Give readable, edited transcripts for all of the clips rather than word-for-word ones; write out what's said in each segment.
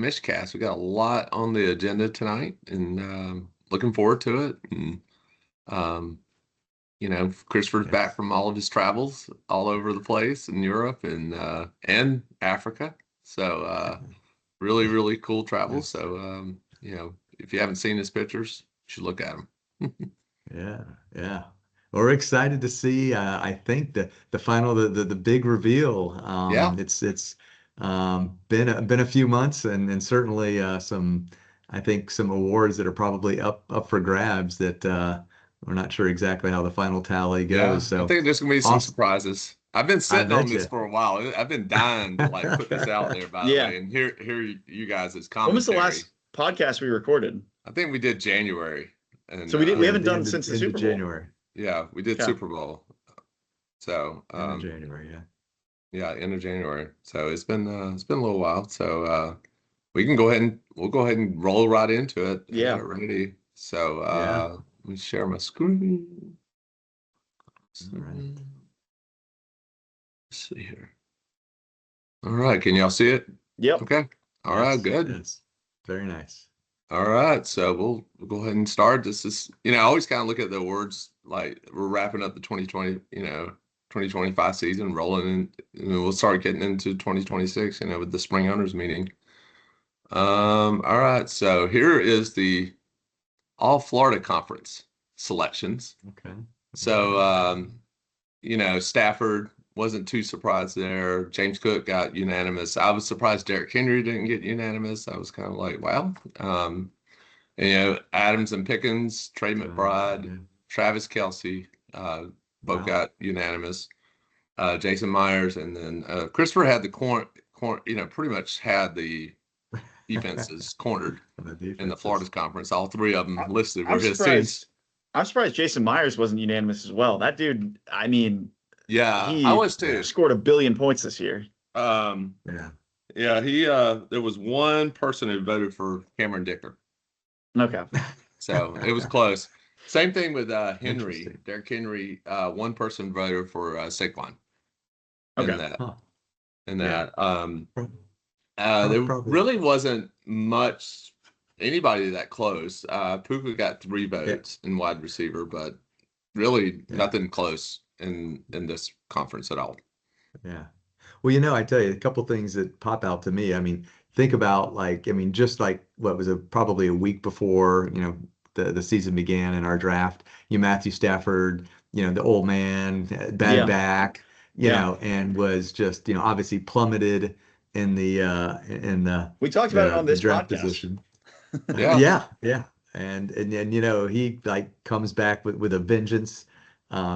Commish cast. We got a lot on the agenda tonight, and looking forward to it. And Christopher's back Yes. from all of his travels all over the place in Europe and Africa. So really, really cool travels. Yes. So if you haven't seen his pictures, you should look at them. Yeah. Yeah. Well, we're excited to see. I think the final the big reveal. Yeah. It's been a few months and certainly some I think some awards that are probably up for grabs that we're not sure exactly how the final tally Yeah, goes. I So think there's gonna be some awesome. surprises. I've been I sitting on bet this you. for a while. I've been dying to like put this out there, by the Yeah. way, and hear you guys as When was the commentary. last podcast we recorded? I think we did January, and So we Yeah, haven't the done since the end of Super Bowl. January. yeah, we did Okay. Super Bowl. So End of January, yeah. yeah, end of January. So it's been a little while. So we'll go ahead and roll right into it. Yeah. Ready. So Yeah. let me share my screen. All right. Let's see here. All right, can y'all see it? Yep. Okay. All right, Yes, good. yes. Very nice. All right, so we'll go ahead and start. This is, I always kind of look at the awards like we're wrapping up the 2025 season, rolling in, and we'll start getting into 2026, with the spring owners meeting. All right, so here is the All Florida Conference selections. Okay. So, Stafford wasn't too surprised there. James Cook got unanimous. I was surprised Derrick Henry didn't get unanimous. I was kind of like, wow. Adams and Pickens, Trey McBride, Yeah. Travis Kelce, both Wow. got unanimous. Jason Myers, and then Christopher had the pretty much had the defenses cornered in the Florida's conference. All three of them listed were his teams. I'm surprised Jason Myers wasn't unanimous as well. That dude, I mean, Yeah, he I was too. scored 1 billion points this year. Yeah, he there was one person who voted for Cameron Dicker. Okay. So it was close. Same thing with Henry. Derrick Henry, one person voted for Saquon. Okay. In that. Huh. In that. Yeah. There Probably. really wasn't much anybody that close. Puka got 3 votes in wide receiver, but really nothing close in this conference at all. Yeah. Well, I tell you, a couple things that pop out to me. I mean, think about just like what was probably a week before, the season began in our draft, Matthew Stafford, the old man, bad back, and was just, obviously plummeted in the we talked about it on this draft podcast. position. Yeah. Yeah. And he like comes back with a vengeance,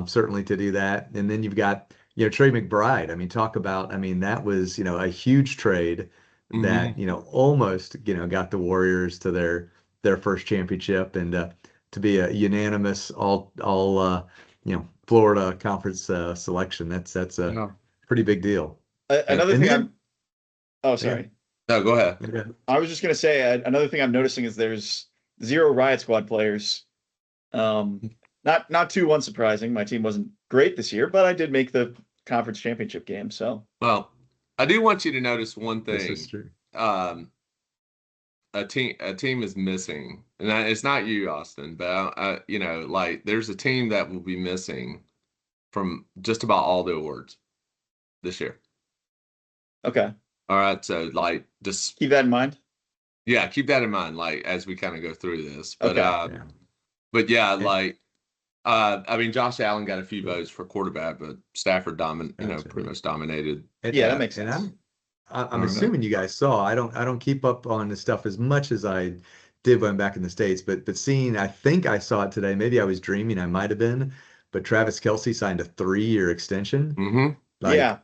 certainly to do that. And then you've got, Trey McBride. I mean, talk about, that was, a huge trade that, almost, got the Warriors to their first championship, and to be a unanimous all Florida conference selection. That's a pretty big deal. Another thing oh, sorry. No, go ahead. I was just going to say, another thing I'm noticing is there's 0 Riot Squad players. Not too unsurprising. My team wasn't great this year, but I did make the conference championship game. So, well, I do want you to notice one thing. This is true. A team is missing, and it's not you, Austin, but there's a team that will be missing from just about all the awards this year. Okay. All right, so just keep that in mind. Yeah, keep that in mind, as we kind of go through this. But okay. Josh Allen got a few votes for quarterback, but Stafford pretty much dominated. That makes sense. I'm assuming you guys saw. I don't keep up on the stuff as much as I did when I'm back in the States, but seeing, I think I saw it today. Maybe I was dreaming. I might have been, but Travis Kelce signed a 3-year extension. Mm-hmm. Yeah.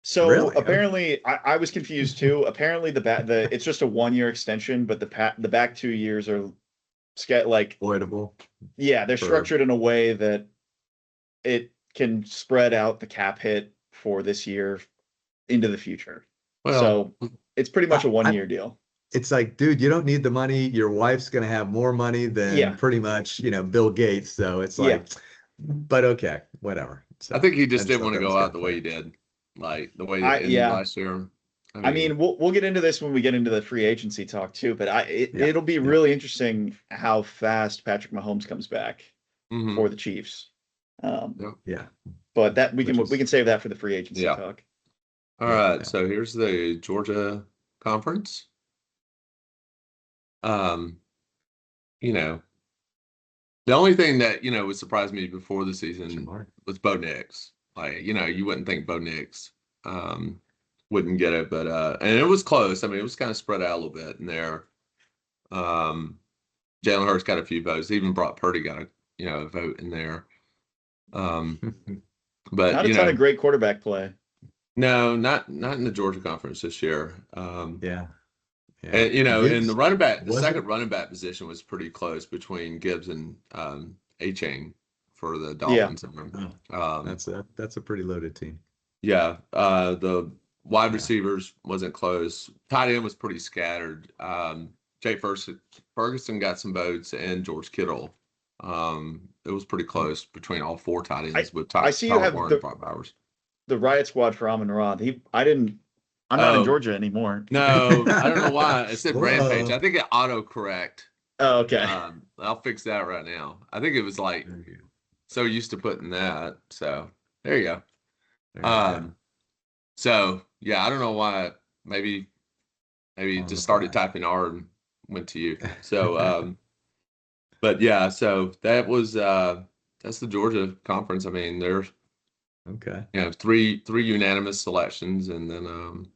So really? Apparently, I was confused too. Apparently, it's just a 1-year extension, but the back 2 years are voidable. Yeah, they're structured in a way that it can spread out the cap hit for this year into the future. Well, so it's pretty much a 1-year deal. It's like, dude, you don't need the money. Your wife's going to have more money than pretty much, Bill Gates. So it's like, but okay, whatever. So I think he just didn't want to go out the way he did, like the way he did last year. I mean, we'll get into this when we get into the free agency talk too, but it'll be Yeah. really interesting how fast Patrick Mahomes comes back Mhm. for the Chiefs. Yeah. But that we Which is- can save that for the free agency Yeah. talk. All Yeah, right, yeah. so here's the Georgia conference. You know, the only thing that, would surprise me before the season Sure. was Bo Nix. Like, you wouldn't think Bo Nix wouldn't get it, but and it was close. I mean, it was kind of spread out a little bit in there. Jalen Hurts got a few votes. Even Brock Purdy got a vote in there. But Not a ton of great quarterback play. no, not in the Georgia conference this year. Yeah. And in the running back, the Was second it? running back position was pretty close between Gibbs and A-Chain for the Yeah. Dolphins. That's a pretty loaded team. Yeah, the wide Yeah. receivers wasn't close. Tight end was pretty scattered. Jake Ferguson got some votes, and George Kittle. It was pretty close between all four tight ends with I see you have Warren and Brock Bowers. the riot squad for Amon-Ra. I'm not in Georgia anymore. No, I don't know why. It said Whoa. Rampage. I think it autocorrect. Oh, okay. I'll fix that right now. I think it was like so used to putting that. So there you go. So yeah, I don't know why. Maybe just started typing R and went to you. So but yeah, so that was that's the Georgia conference. I mean, there's three unanimous selections, and then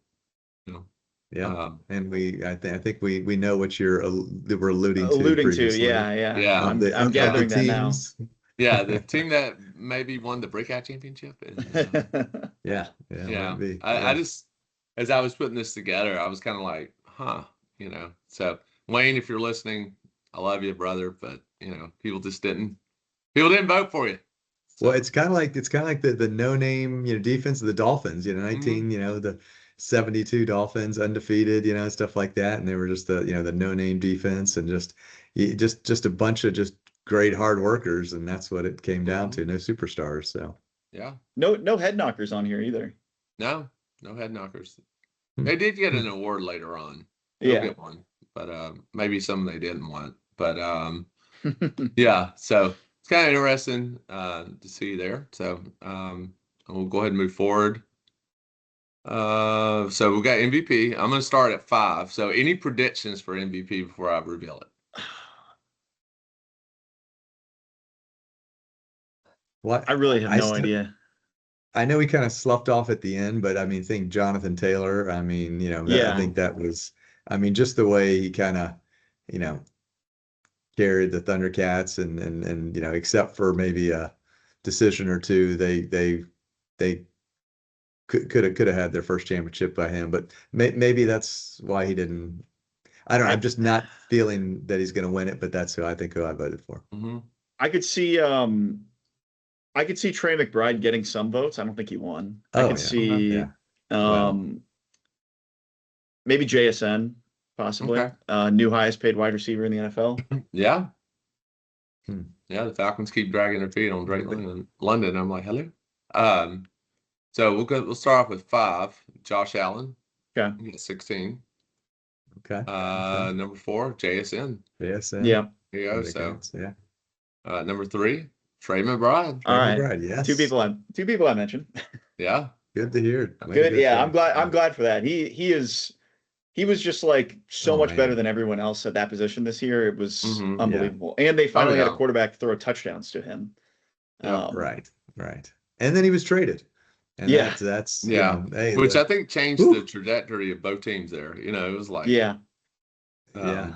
yeah, and I think we know what you're we're alluding to. Yeah. I'm gathering that now. Yeah, the team that maybe won the breakout championship. Yeah. Might be. I just, as I was putting this together, I was kind of like, So Wayne, if you're listening, I love you, brother, but people didn't vote for you. So. Well, it's kind of like the no name defense of the Dolphins. 19 the 72 Dolphins undefeated, stuff like that, and they were just the the no name defense, and just a bunch of just great hard workers, and that's what it came down to. No superstars. So yeah, no head knockers on here either. No head knockers. They did get an award later on. They'll get one, but maybe some they didn't want. But yeah, so it's kind of interesting to see there. So we'll go ahead and move forward. So we got MVP. I'm going to start at 5. So any predictions for MVP before I reveal it? What? I really have no idea. I know he kind of sloughed off at the end, but I mean, think Jonathan Taylor. I mean, I think that was, just the way he kind of, carried the Thundercats, and except for maybe a decision or two, they could have had their first championship by him, but maybe that's why he didn't. I don't know. I'm just not feeling that he's going to win it, but that's who I voted for. Mm-hmm. I could see Trey McBride getting some votes. I don't think he won. I could see maybe JSN possibly. Okay. New highest paid wide receiver in the NFL. Yeah. Yeah, the Falcons keep dragging their feet on Drake London. I'm like, hello. So we'll start off with 5. Josh Allen. Okay. He got 16. Okay. Number 4, JSN. JSN. Yeah. Here you go. So number 3, Trey McBride. All right. McBride, yes. Two people I mentioned. Yeah. Good to hear. Good. Yeah, I'm glad for that. He was just like so much better than everyone else at that position this year. It was unbelievable. And they finally had a quarterback throw touchdowns to him. Right. And then he was traded. And that's which I think changed the trajectory of both teams there. It was like yeah. I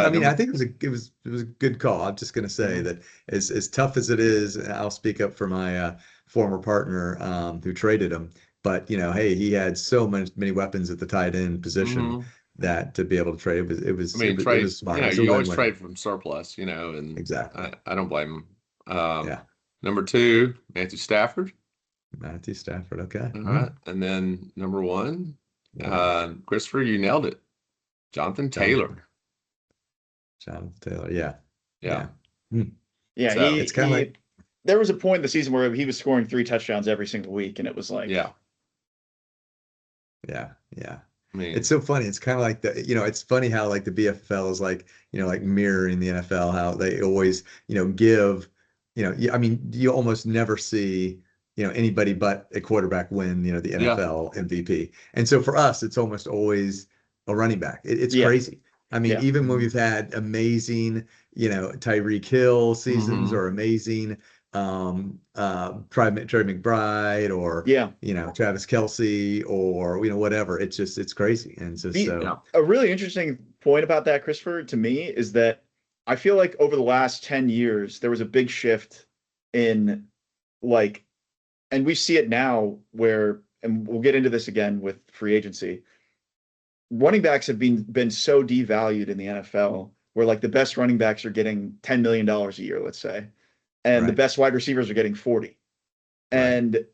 mean, I think it was a good call. I'm just going to say that as tough as it is, I'll speak up for my former partner who traded him. But hey, he had so many weapons at the tight end position that to be able to trade it was smart. You always trade from surplus, and exactly. I don't blame him. Number 2, Matthew Stafford. Okay. All right, and then number 1, Christopher, you nailed it. Jonathan Taylor. Yeah. Yeah. So, it's kind of like there was a point in the season where he was scoring 3 touchdowns every single week, and it was like Yeah, yeah. I mean, It's so funny. It's kind of like it's funny how like the BFFL is like, like mirroring the NFL, how they always, give, I mean, you almost never see, anybody but a quarterback win, the yeah. NFL MVP. And so for us, it's almost always a running back. It's Yeah, crazy. I mean, yeah, even when we've had amazing, Tyreek Hill seasons Hmm. or amazing Trey McBride or yeah. Travis Kelsey or whatever. It's crazy. And so The Yeah. A really interesting point about that, Christopher, to me is that I feel like over the last 10 years there was a big shift in like, and we see it now where, and we'll get into this again with free agency. Running backs have been so devalued in the NFL, where like the best running backs are getting $10 million a year, let's say, and the right, best wide receivers are getting 40. right. And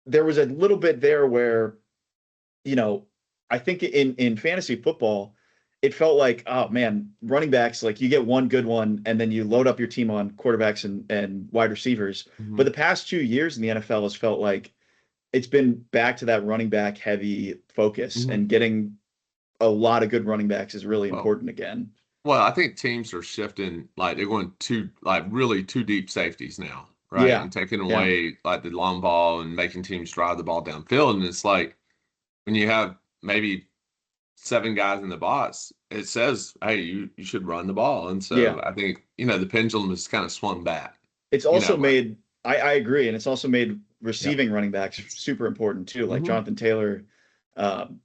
there was a little bit there where, you know, I think in fantasy football, it felt like, oh man, running backs, like you get one good one and then you load up your team on quarterbacks and wide receivers. But Hmm. the past 2 years in the NFL has felt like it's been back to that running back heavy focus, Hmm. and getting a lot of good running backs is really Well, important again. well, I think teams are shifting, like they're going to like really two deep safeties now, right? Yeah. And taking Yeah. away like the long ball and making teams drive the ball downfield. And it's like when you have maybe seven guys in the box, it says, hey, you should run the ball. And Yeah. so I think, the pendulum has kind of swung back, It's also but made, I agree, and it's also made Yeah. receiving running backs super important too. Like Mhm. Jonathan Taylor,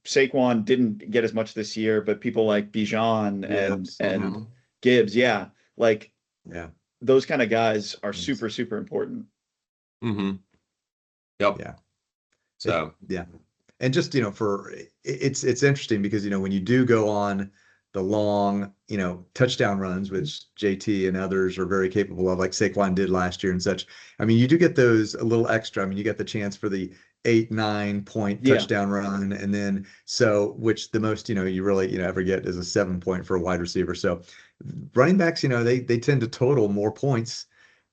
Saquon didn't get as much this year, but people like Bijan and Gibbs. Yeah. and Mhm. Gibbs, yeah, like Yeah. those kind of guys are Yes. super important. Mhm. Yep. Yeah. So, Yeah. And just, it's interesting because, when you do go on the long, touchdown runs, which JT and others are very capable of, like Saquon did last year and such. I mean, you do get those a little extra. I mean, you get the chance for the 8, 9 point Yeah, touchdown run. And then, so, which the most, you really, ever get is a 7 point for a wide receiver. So running backs, they tend to total more points.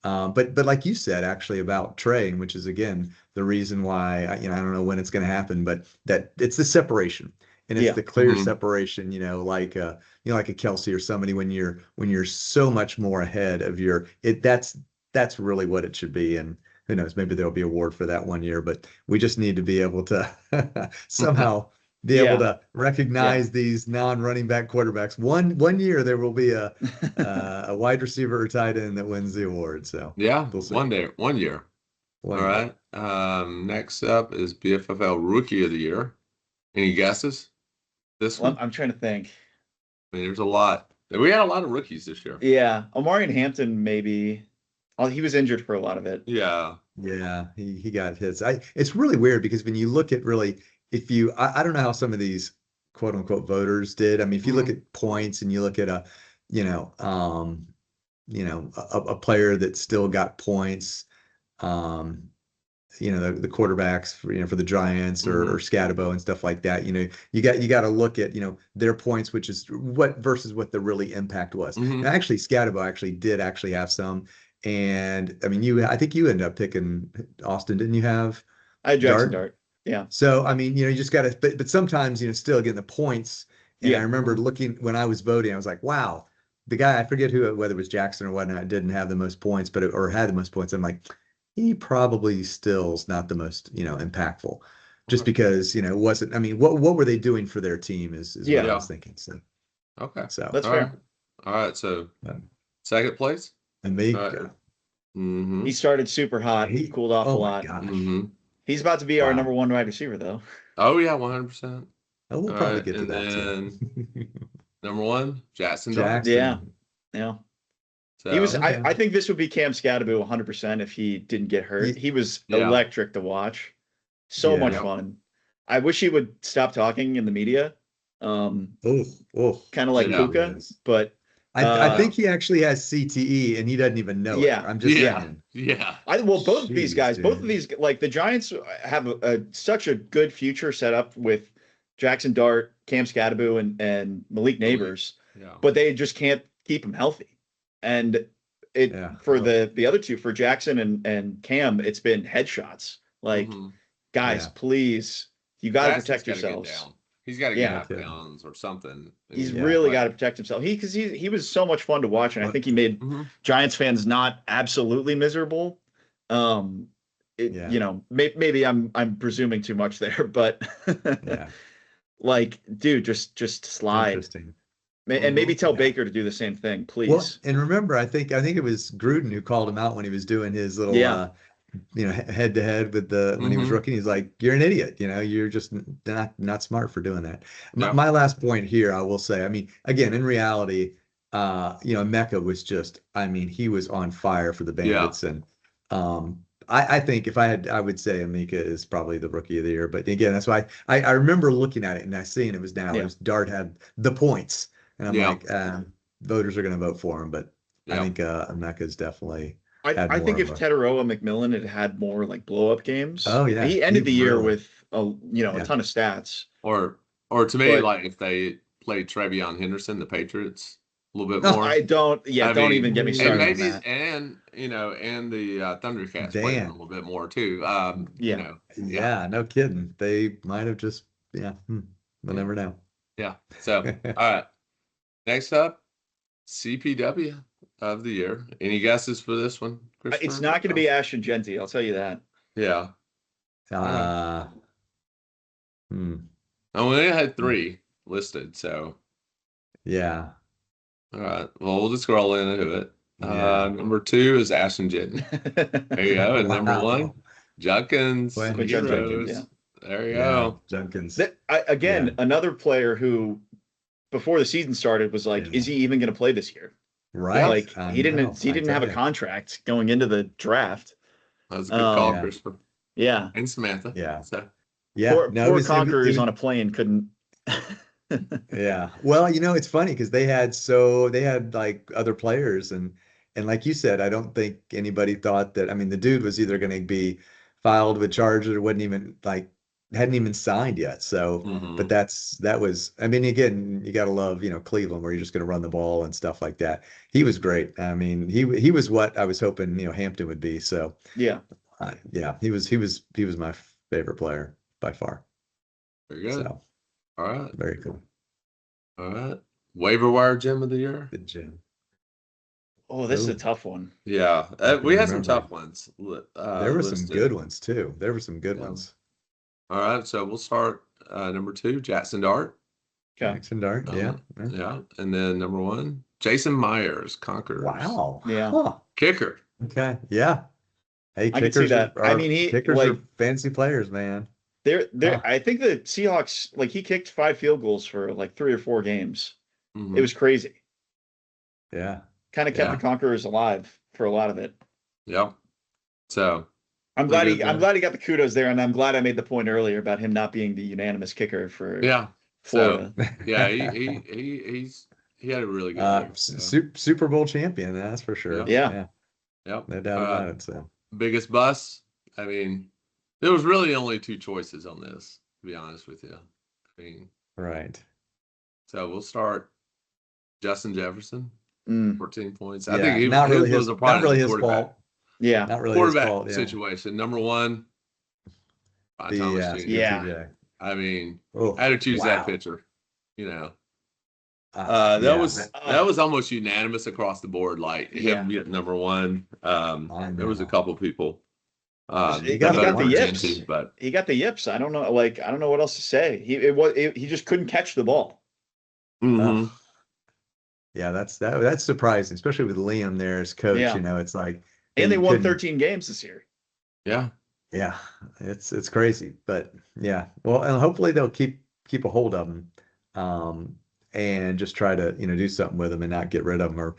But like you said, actually about Trey, which is again the reason why I don't know when it's going to happen, but that it's the separation and it's yeah, the clear mhm. separation, like a Kelsey or somebody when you're so much more ahead of that's really what it should be. And who knows, maybe there'll be a award for that one year, but we just need to be able to somehow be able yeah, to yeah. recognize these non-running back quarterbacks. One year there will be a wide receiver or tight end that wins the award. So Yeah, we'll see. 1 year. All One year. right. Next up is BFFL Rookie of the Year. Any guesses? This Well, one? I'm trying to think. I mean, there's a lot. We had a lot of rookies this year. Yeah, Omarion Hampton maybe. Oh, he was injured for a lot of it. Yeah. Yeah, he got hits. It's really weird because when you look at really, if you I don't know how some of these quote unquote voters did. I mean, if you look Hmm. at points and you look at you know, a player that still got points, um, the quarterbacks for the Giants or Hmm. Scatabo and stuff like that. You got to look at their points, which is what versus what the really impact was. Hmm. Now, actually, Scatabo did have some, and I mean, I think you ended up picking Austin, didn't you have I had Jackson Dart? Dart. Yeah, So I mean, you just got to, but sometimes still getting the points. And I yeah, remember looking when I was voting, I was like, wow, the guy I forget whether it was Jackson or whatnot didn't have the most points, or had the most points. I'm like, he probably still is not the most impactful, just Okay. because it wasn't. I mean, what were they doing for their team is what yeah. I Yeah. was thinking. So Okay. so That's All right. fair. All right. So um, second place. and All they right. Mm-hmm. He started super hot, he cooled off a oh my lot. gosh, Mm-hmm. He's about to be our wow. number one wide receiver, though. Oh yeah, 100%. Oh, we'll All probably right. get to And that too. then number one, Jackson Dart. Yeah, Jackson. yeah. He was. So I, Okay. I think this would be Cam Scadaboo 100% if he didn't get hurt. Ye- He was yeah. electric to watch. So much Yeah. Yep. fun. I wish he would stop talking in the media. Oh, oh, Kind of like Yeah. Puka, yes. but I uh, Yeah. think he actually has CTE and he doesn't even know it. yeah, I'm just yeah. Yeah. saying. Yeah. Well, Jeez, both of dude. these, like the Giants have such a good future set up with Jackson Dart, Cam Scadaboo, and Malik Malik. Neighbors, Yeah. but they just can't keep him healthy. And it Yeah. for Oh, the other two, for Jackson and Cam, it's been headshots. Like, Mm-hmm. guys, yeah. please You got to Jackson's protect gotta get yourselves. down. He's got to get Yeah. out of bounds or something. He's Yeah. really Like, got to protect himself. Because he was so much fun to watch, and I think he made mhm. Giants fans not absolutely miserable. Yeah. You know, maybe I'm presuming too much there, but Yeah. like, dude, just slide. Interesting. And maybe tell Yeah. Baker to do the same thing, please. Well, and remember, I think it was Gruden who called him out when he was doing his little Yeah. head to head with when he was Mhm. rookie. He's like, "You're an idiot. You're just not smart for doing that." Yeah. My last point here, I will say, I mean, again, in reality, Mecca was just, I mean, he was on fire for the Bandits, and I think if I would say Amika is probably the rookie of the year. But again, that's why I remember looking at it and I seen it was now. Yeah. It was Dart had the points, and I'm Yeah. like, voters are going to vote for him, but I Yeah. think Mecca's definitely. I think if more of Teteroa McMillan had more like blow up games, Oh, yeah. he ended the year really- with a Yeah. ton of stats. Or to me, But- like if they played Trevion Henderson, the Patriots, a little bit No, more. I don't even get me and started on maybe that. and the Thundercats played Dan. him a little bit more too. Yeah. Yeah, no kidding. They might have just, we'll never know. Yeah. So, all right. Next up, CPW of the year. Any guesses for this one, Christopher? It's not going to be Ashton Genty, I'll tell you that. Yeah. Uh, I only had 3 listed, so yeah. all right. Well, we'll just scroll into it. Yeah. Number 2 is Ashton Jitten. There you go. And number Wow. 1, Junkins. Well, Quinton Jenkins, Heroes. yeah. There you Yeah, go. Jenkins. Again, Yeah. another player who, before the season started, was like, Yeah. is he even going to play this year? Right. Like I he know, didn't I have a tell ya. contract going into the draft. That was a good call, Yeah. Christopher. Yeah. And Samantha. Yeah. So, Yeah. Poor No, it was- Conquerors it- on a plane couldn't. Yeah. Well, it's funny because they had like other players and like you said, I don't think anybody thought that. I mean, the dude was either going to be filed with charges or wasn't even hadn't even signed yet. So, but that was. I mean, again, you got to love Cleveland where you're just going to run the ball and stuff like that. He was great. I mean, he was what I was hoping Hampton would be. So Yeah. yeah, he was my favorite player by far. very good. So All right. very cool. All right. Waiver wire gem of the year. Good Jim. Oh, this is a Ooh. tough one. Yeah. can We had some remember. tough ones. There were some listed. good ones too. There were some good Yeah. ones. All right. So we'll start number 2, Jackson Dart. Okay. Jackson Dart. Yeah. Yeah. And then number 1, Jason Myers, Conquerors. Wow. Yeah. Huh. Kicker. Okay. Yeah. Hey, I can see kickers that. are, I mean, kickers are fancy players, man. There. Huh. I think the Seahawks, like, he kicked 5 field goals for like 3 or 4 games. Mhm. It was crazy. Yeah. Kind of kept Yeah. the Conquerors alive for a lot of it. Yep. So I'm We're glad good I'm there. glad he got the kudos there, and I'm glad I made the point earlier about him not being the unanimous kicker for yeah. Florida. Yeah. He had a really good year. So. Super Bowl champion, that's for sure. Yeah. Yep. No doubt about it. So Biggest bust. I mean, there was really only 2 choices on this, to be honest with you. I mean, right. so we'll start Justin Jefferson, Mm, 14 points. Yeah, I think not really was his, a not product really of his quarterback. fault. yeah. Not really his Quarterback fault. Yeah. situation. Number 1, The Thomas Jr. Yeah. TJ. I mean, Oh, I had to choose wow. that pitcher. Yeah. That was almost unanimous across the board. Like him getting number 1. There was a know. couple people. He got that the voted yips. into, but He got the yips. I don't know. Like, I don't know what else to say. He just couldn't catch the ball. mhm. Yeah, that's surprising, especially with Liam there as coach. Yeah. It's like, And they you won couldn't- 13 games this year. Yeah. Yeah, it's crazy, but yeah. Well, and hopefully they'll keep a hold of him, and just try to do something with him and not get rid of him. Or,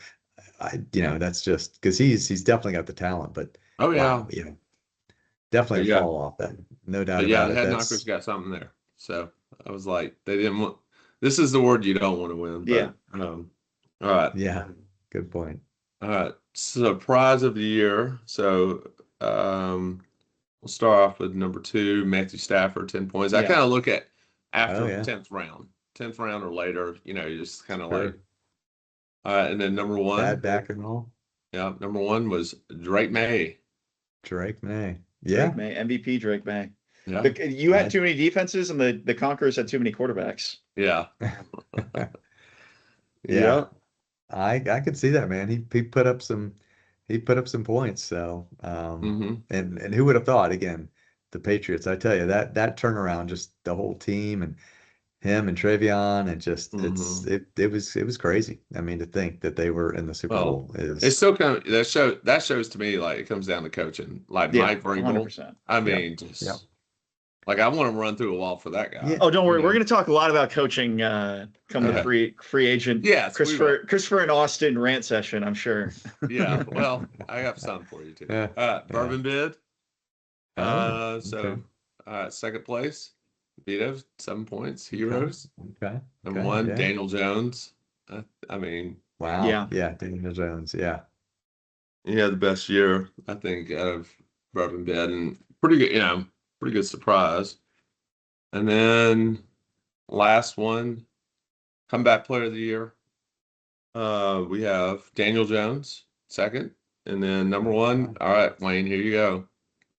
that's just because he's definitely got the talent, but Oh yeah. wow, definitely Yeah. a fall off. That no doubt But yeah, about the it. head That's knockers got something there. So I was like, they didn't want. This is the word you don't want to win. But, Yeah. All right. yeah, good point. All right. Surprise of the year. So we'll start off with number 2, Matthew Stafford, 10 points. I Yeah. kind of look at after Oh, yeah. 10th round or later. You just kind of Sure. like. All right, and then number 1. Bad back and all. Yeah, number 1 was Drake May. Drake May. Yeah, Drake May, MVP Drake May. Yeah. You had too many defenses, and the Conquerors had too many quarterbacks. Yeah. Yeah. I could see that, man. He put up some points. So and who would have thought, again, the Patriots, I tell you, that turnaround, just the whole team and him and Travion, and just it was crazy. I mean, to think that they were in the Super Bowl It's is still kind of that shows to me like it comes down to coaching. Like Mike Vrabel, 100%. I mean, just like I want to run through a wall for that guy. Yeah. Oh, don't worry. We're going to talk a lot about coaching come the free agent. Yes, Christopher and Austin rant session, I'm sure. Yeah. Well, I got something for you too. Bourbon bid. So second place, Vito, 7 points. Heroes. Okay. Number one, Daniel Jones. I mean, wow. Yeah. Daniel Jones. Yeah. He had the best year, I think, out of Bourbon bid, and pretty good. Pretty good surprise. And then last one, comeback player of the year. We have Daniel Jones, second. And then number one, all right, Wayne, here you go.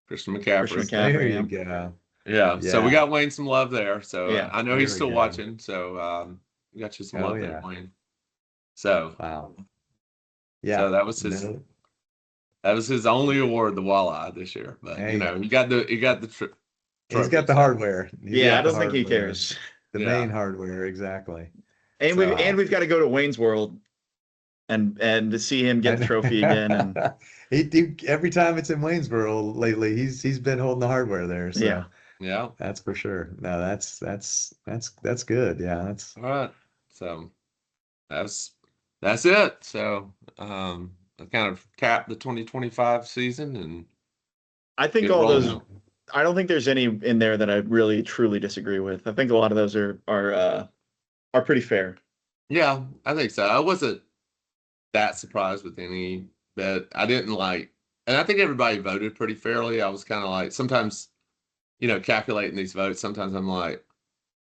Christian McCaffrey. There you go. Yeah. So we got Wayne some love there. So I know he's still go. watching. So we got you some love there, Wayne. So wow. Yeah. So that was his only award, the Walleye, this year. But he got the he's got the hardware. I don't think he cares. The main hardware, exactly. And we've got to go to Wayne's World and to see him get the trophy again. And he every time it's in Waynesboro lately, he's been holding the hardware there. So yeah, that's for sure. No, that's good. Yeah, that's all right. So that's it. So I kind of capped the 2025 season, and I think all those. I don't think there's any in there that I really truly disagree with. I think a lot of those are pretty fair. Yeah, I think so. I wasn't that surprised with any that I didn't like, and I think everybody voted pretty fairly. I was kind of like, sometimes, calculating these votes, sometimes I'm like,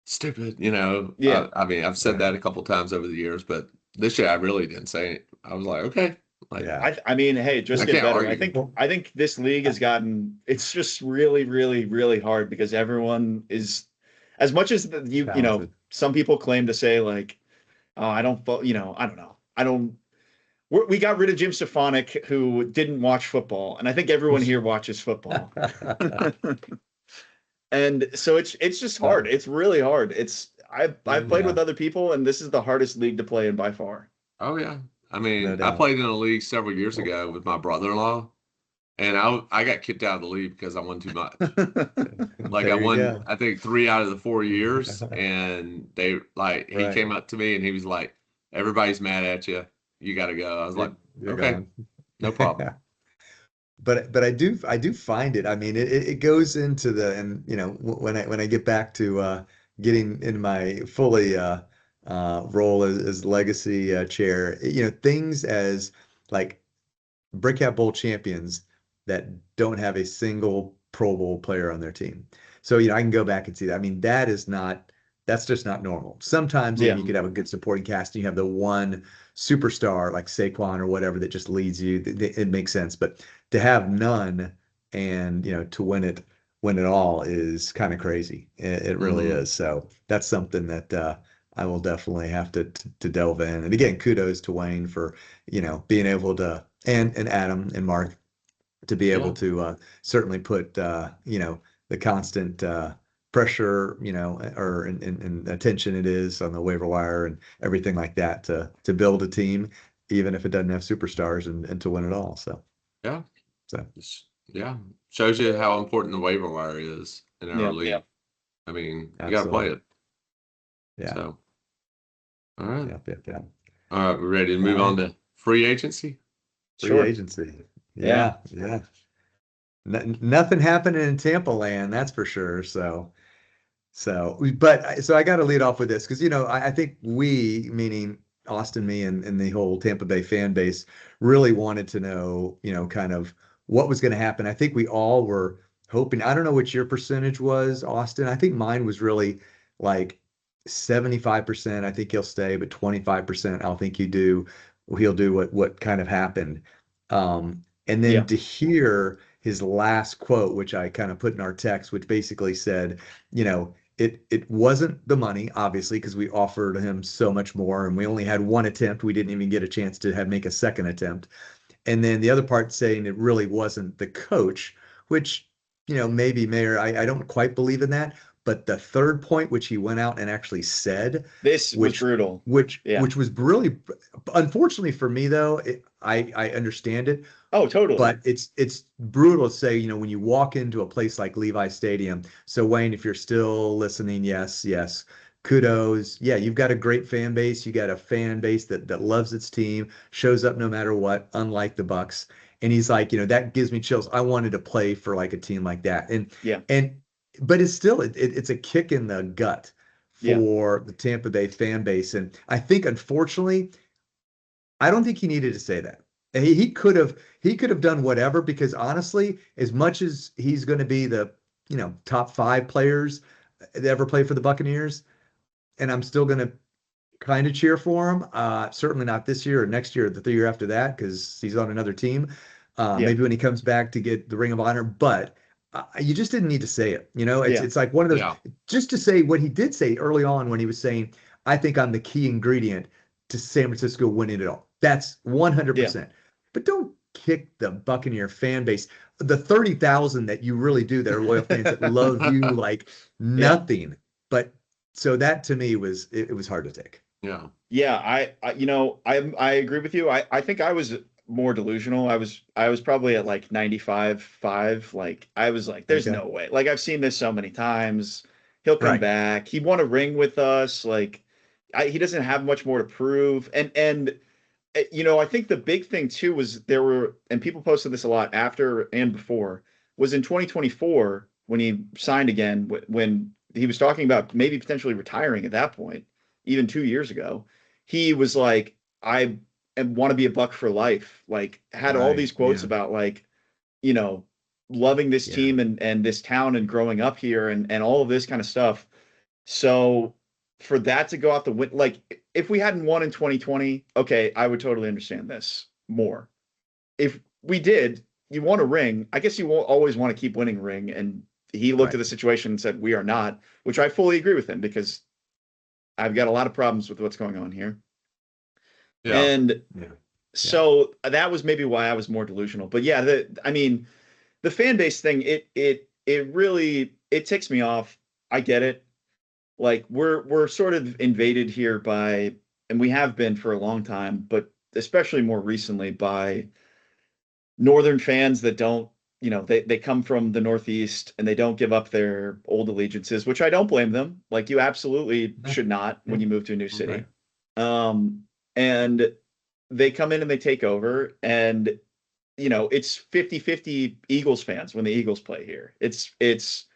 stupid, Yeah. I mean, I've said that a couple times over the years, but this year I really didn't say it. I was like, okay. Like, I mean, hey, just get better. I think this league has gotten, it's just really, really, really hard because everyone is, as much as some people claim to say like, oh, I don't know. We got rid of Jim Stefanik, who didn't watch football, and I think everyone here watches football. And so it's just hard. It's really hard. I've played with other people, and this is the hardest league to play in by far. Oh yeah. I mean, I played in a league several years ago with my brother-in-law, and I got kicked out of the league because I won too much. Like I won, I think 3 out of the 4 years, and he came up to me and he was like, "Everybody's mad at you. You got to go." I was like, "Okay, no problem." But I do find it. I mean, it goes into and when I get back to getting in my fully role as legacy chair, things as like Brickhat Bowl champions that don't have a single Pro Bowl player on their team. So I can go back and see that. I mean, that's just not normal. Sometimes you could have a good supporting cast and you have the one superstar like Saquon or whatever that just leads you. It makes sense. But to have none and to win it all is kind of crazy. It really is. So that's something that I will definitely have to delve in. And again, kudos to Wayne for being able to, and Adam and Mark, to be able to certainly put the constant pressure, or and attention it is on the waiver wire and everything like that to build a team, even if it doesn't have superstars, and to win it all. So shows you how important the waiver wire is in our league. Yeah. I mean, you got to play it. Yeah. So, all right. Yeah. All right, we're ready to move on to free agency. Free agency. Yeah. Nothing happening in Tampa land, that's for sure. So I got to lead off with this because I think we, meaning Austin, me, and the whole Tampa Bay fan base, really wanted to know kind of what was going to happen. I think we all were hoping. I don't know what your percentage was, Austin. I think mine was really like 75%. I think he'll stay, but 25%. I think he'll do what kind of happened. And then to hear his last quote, which I kind of put in our text, which basically said, you know, it wasn't the money, obviously, because we offered him so much more, and we only had one attempt. We didn't even get a chance to make a second attempt. And then the other part saying it really wasn't the coach, which, maybe Mayor, I don't quite believe in that. But the third point, which he went out and actually said, This was which brutal. which Yeah. was really, unfortunately for me though, I understand it, Oh, totally. but it's brutal to say, when you walk into a place like Levi Stadium. So Wayne, if you're still listening, yes, kudos. Yeah, you've got a great fan base. You got a fan base that loves its team, shows up no matter what, unlike the Bucks. And he's like, that gives me chills. I wanted to play for like a team like that. Yeah. But it's still it's a kick in the gut Yeah. for the Tampa Bay fan base. And I think, unfortunately, I don't think he needed to say that. He could have done whatever, because honestly, as much as he's going to be the, top 5 players that ever play for the Buccaneers, and I'm still going to kind of cheer for him. Certainly not this year or next year or the year after that, because he's on another team. Yeah. Maybe when he comes back to get the Ring of Honor, but you just didn't need to say it. Yeah. It's like one of those, Yeah. just to say what he did say early on when he was saying, I think I'm the key ingredient to San Francisco winning it all. That's 100%. But don't kick the Buccaneer fan base, the 30,000 that you really do, that are loyal fans that love you like nothing. But so that to me was, it was hard to take. Yeah. Yeah, I agree with you. I think I was more delusional. I was probably at like 95.5. Like I was like, there's Okay. no way. Like I've seen this so many times. He'll come Right. back. He won a ring with us. Like he doesn't have much more to prove. And I think the big thing too was and people posted this a lot after and before, was in 2024 when he signed again, when he was talking about maybe potentially retiring at that point, even 2 years ago. He was like, I want to be a Buck for life. Like had all Right, these quotes yeah. about like, loving this Yeah. team and this town and growing up here and all of this kind of stuff. So for that to go out the win, like if we hadn't won in 2020, okay, I would totally understand this more. If we did, you won a ring, I guess you won't always want to keep winning a ring. And he looked Right. at the situation and said, we are not, which I fully agree with him, because I've got a lot of problems with what's going on here. Yeah. And Yeah. so that was maybe why I was more delusional. But yeah, the fan base thing, it really, it ticks me off. I get it. Like we're sort of invaded here by, and we have been for a long time, but especially more recently by Northern fans that don't, they come from the Northeast and they don't give up their old allegiances, which I don't blame them. Like you absolutely should not when you move to a new city. Okay. And they come in and they take over, and it's 50-50 Eagles fans when the Eagles play here. It's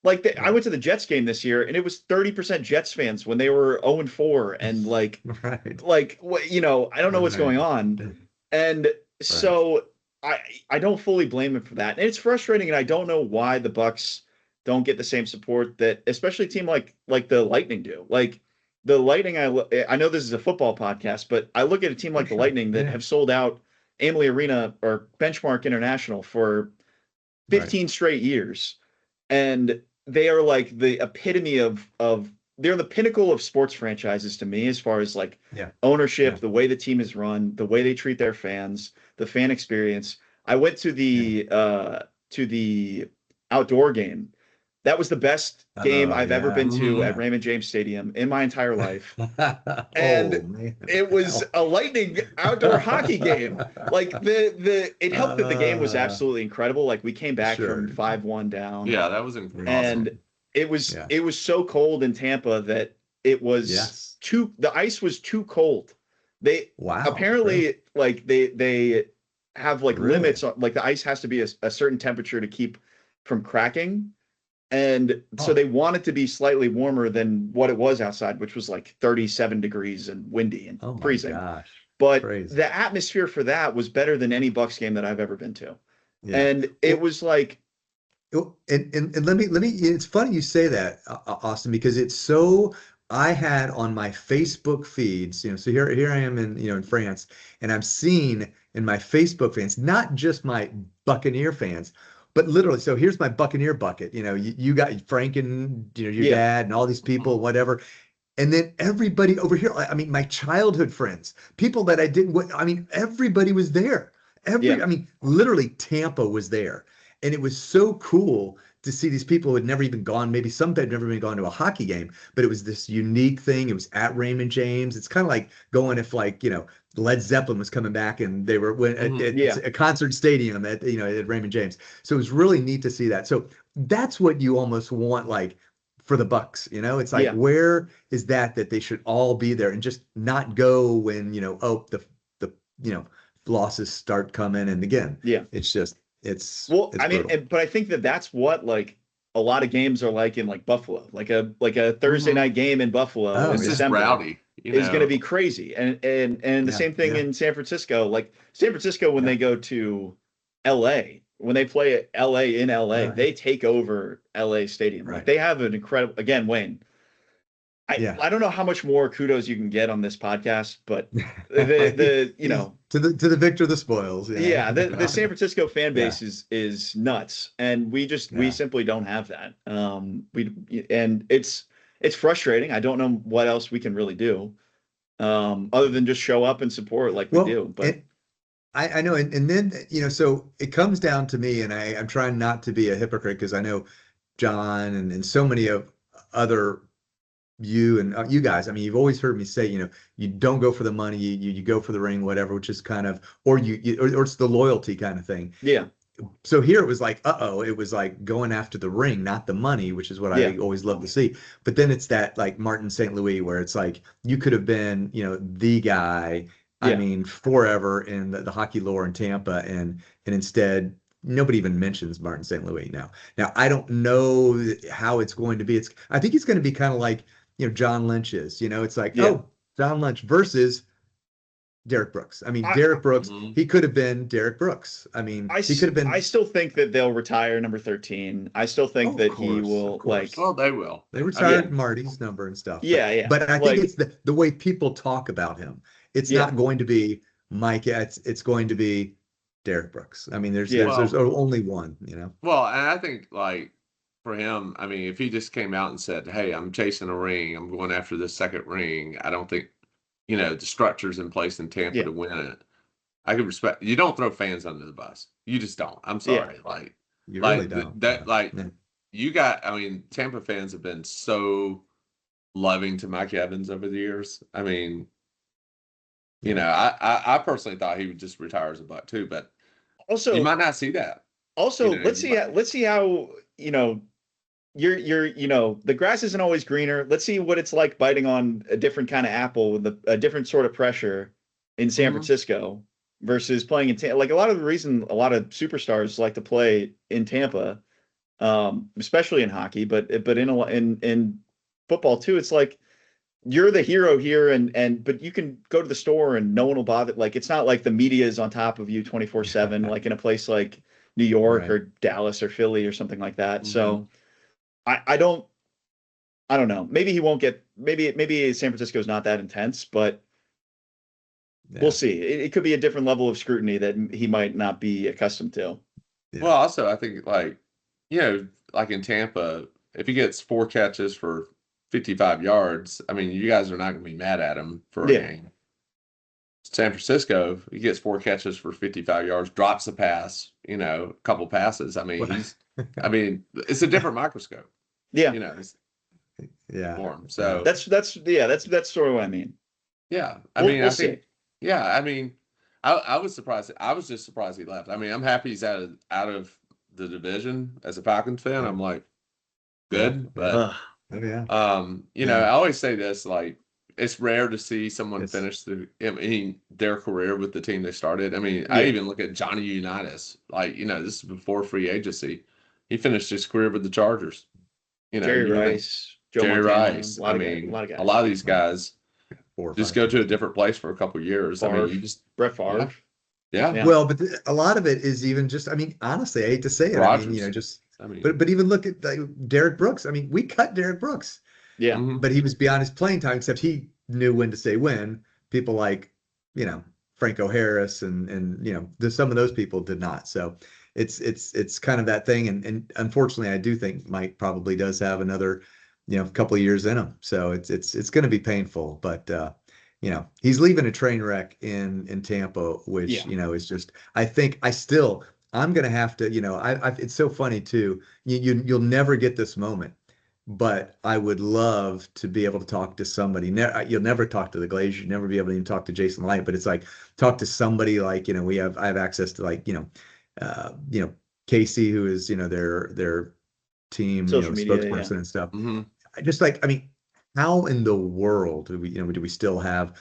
like I went to the Jets game this year, and it was 30% Jets fans when they were 0-4, and like Right. what I don't know what's going on. And so I don't fully blame him for that. And it's frustrating, and I don't know why the Bucks don't get the same support that especially a team like the Lightning do. Like the Lightning, I know this is a football podcast, but I look at a team like the Lightning that have sold out Amalie Arena or Benchmark International for 15 straight years. And they are like the epitome of they're the pinnacle of sports franchises to me, as far as like ownership, the way the team is run, the way they treat their fans, the fan experience. I went to the outdoor game. That was the best game I've ever been to at Raymond James Stadium in my entire life. And it was a Lightning outdoor hockey game. Like it helped that the game was absolutely incredible. Like we came back from 5-1 down. Yeah, that was awesome. And it was so cold in Tampa that it was the ice was too cold. They apparently like they have like limits on, like the ice has to be a certain temperature to keep from cracking. And so they want it to be slightly warmer than what it was outside, which was like 37 degrees and windy and freezing. Gosh. But the atmosphere for that was better than any Bucks game that I've ever been to. And it was like, and let me, it's funny you say that, Austin, because it's so, I had on my Facebook feeds, so here I am in, in France, and I'm seeing and my Facebook fans, not just my Buccaneer fans, but literally. So here's my Buccaneer bucket. You got Frank and your dad and all these people, whatever. And then everybody over here, I mean, my childhood friends, people that I didn't, I mean, everybody was there. I mean, literally Tampa was there. And it was so cool to see these people who had never even gone, maybe some had never even gone to a hockey game, but it was this unique thing. It was at Raymond James. It's kind of like going if Led Zeppelin was coming back and they were at a concert stadium at Raymond James. So it was really neat to see that. So that's what you almost want, like, for the Bucks, it's like, where is that they should all be there and just not go when, the losses start coming. And again, it's just, it's I mean, but I think that's what, like, a lot of games are like in, like, Buffalo, like a Thursday night game in Buffalo in December rowdy, is going to be crazy. And the same thing in San Francisco, like San Francisco, when they go to LA, when they play LA in LA, they take over LA Stadium. Like, they have an incredible, again, Wayne, I don't know how much more kudos you can get on this podcast, but the to the victor the spoils. The San Francisco fan base is nuts, and we simply don't have that. And it's frustrating. I don't know what else we can really do, other than just show up and support like we do. But I know, and then so it comes down to me, and I'm trying not to be a hypocrite, because I know John and so many of other you and you guys, I mean, you've always heard me say, you don't go for the money, you go for the ring, whatever, which is kind of, or it's the loyalty kind of thing. Yeah. So here it was like, it was like going after the ring, not the money, which is what I always love to see. But then it's that, like, Martin St. Louis, where it's like, you could have been, the guy, I mean, forever in the hockey lore in Tampa, and instead nobody even mentions Martin St. Louis now. Now, I don't know how it's going to be. I think it's going to be kind of like, John Lynch is, it's like, John Lynch versus Derek Brooks. I mean, Derek Brooks, he could have been Derek Brooks. I mean, he could have been. I still think that they'll retire number 13. I still think that he will, like. Well, they will. They retired Marty's number and stuff. Yeah. But I think it's the way people talk about him. It's not going to be Mike. It's going to be Derek Brooks. I mean, there's only one, Well, and I think, like, for him, I mean, if he just came out and said, "Hey, I'm chasing a ring. I'm going after this second ring," I don't think, the structure's in place in Tampa to win it. I could respect. You don't throw fans under the bus. You just don't. I'm sorry. Like, you really don't. You got. I mean, Tampa fans have been so loving to Mike Evans over the years. I mean, I personally thought he would just retire as a Buck too, but also you might not see that. Also, let's see how you're the grass isn't always greener. Let's see what it's like biting on a different kind of apple with a different sort of pressure in San Francisco versus playing in Tampa. Like, a lot of the reason a lot of superstars like to play in Tampa, especially in hockey, but in football too, it's like, you're the hero here, but you can go to the store and no one will bother. Like, it's not like the media is on top of you 24/7, like in a place like New York or Dallas or Philly or something like that. So I don't know. Maybe he won't get, maybe San Francisco is not that intense, but we'll see. It could be a different level of scrutiny that he might not be accustomed to. Yeah. Well, also, I think, like, like in Tampa, if he gets 4 catches for 55 yards, I mean, you guys are not going to be mad at him for a game. San Francisco, he gets 4 catches for 55 yards, drops a pass, a couple passes. I mean, it's a different microscope. Yeah. For him. So that's sort of what I mean. Yeah. I think, I was surprised. I was just surprised he left. I mean, I'm happy he's out of the division as a Falcons fan. I'm like, good, but I always say this, like, it's rare to see someone finish their career with the team they started. I mean, I even look at Johnny Unitas. Like, this is before free agency. He finished his career with the Chargers. Jerry Rice, Jerry Rice. A lot of these guys just go to a different place for a couple of years. Favre, Brett Favre. Yeah. Well, but a lot of it is even just, I mean, honestly, I hate to say it. Rodgers. But even look at Derek Brooks. I mean, we cut Derek Brooks. Yeah. But he was beyond his playing time, except he knew when to say when. People like, Franco Harris and some of those people did not. So it's kind of that thing. And unfortunately, I do think Mike probably does have another, couple of years in him. So it's going to be painful, but he's leaving a train wreck in Tampa, which, is just, I think I'm going to have to, it's so funny too. You'll never get this moment, but I would love to be able to talk to somebody. You'll never talk to the Glazers. You'll never be able to even talk to Jason Light, but it's like talk to somebody like, I have access to like, Casey, who is, their team, Social media, spokesperson and stuff. Mm-hmm. I mean, how in the world do we still have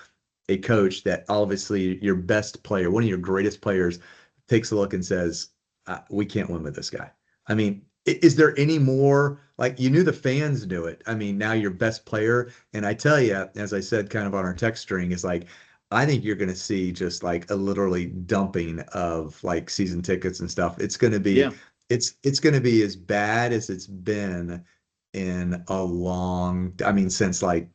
a coach that obviously your best player, one of your greatest players, takes a look and says, we can't win with this guy? I mean, is there any more, like, you knew the fans knew it. I mean, now your best player, and I tell you, as I said kind of on our text string, is like, I think you're going to see just like a literally dumping of like season tickets and stuff. It's going to be, it's going to be as bad as it's been in a long, since like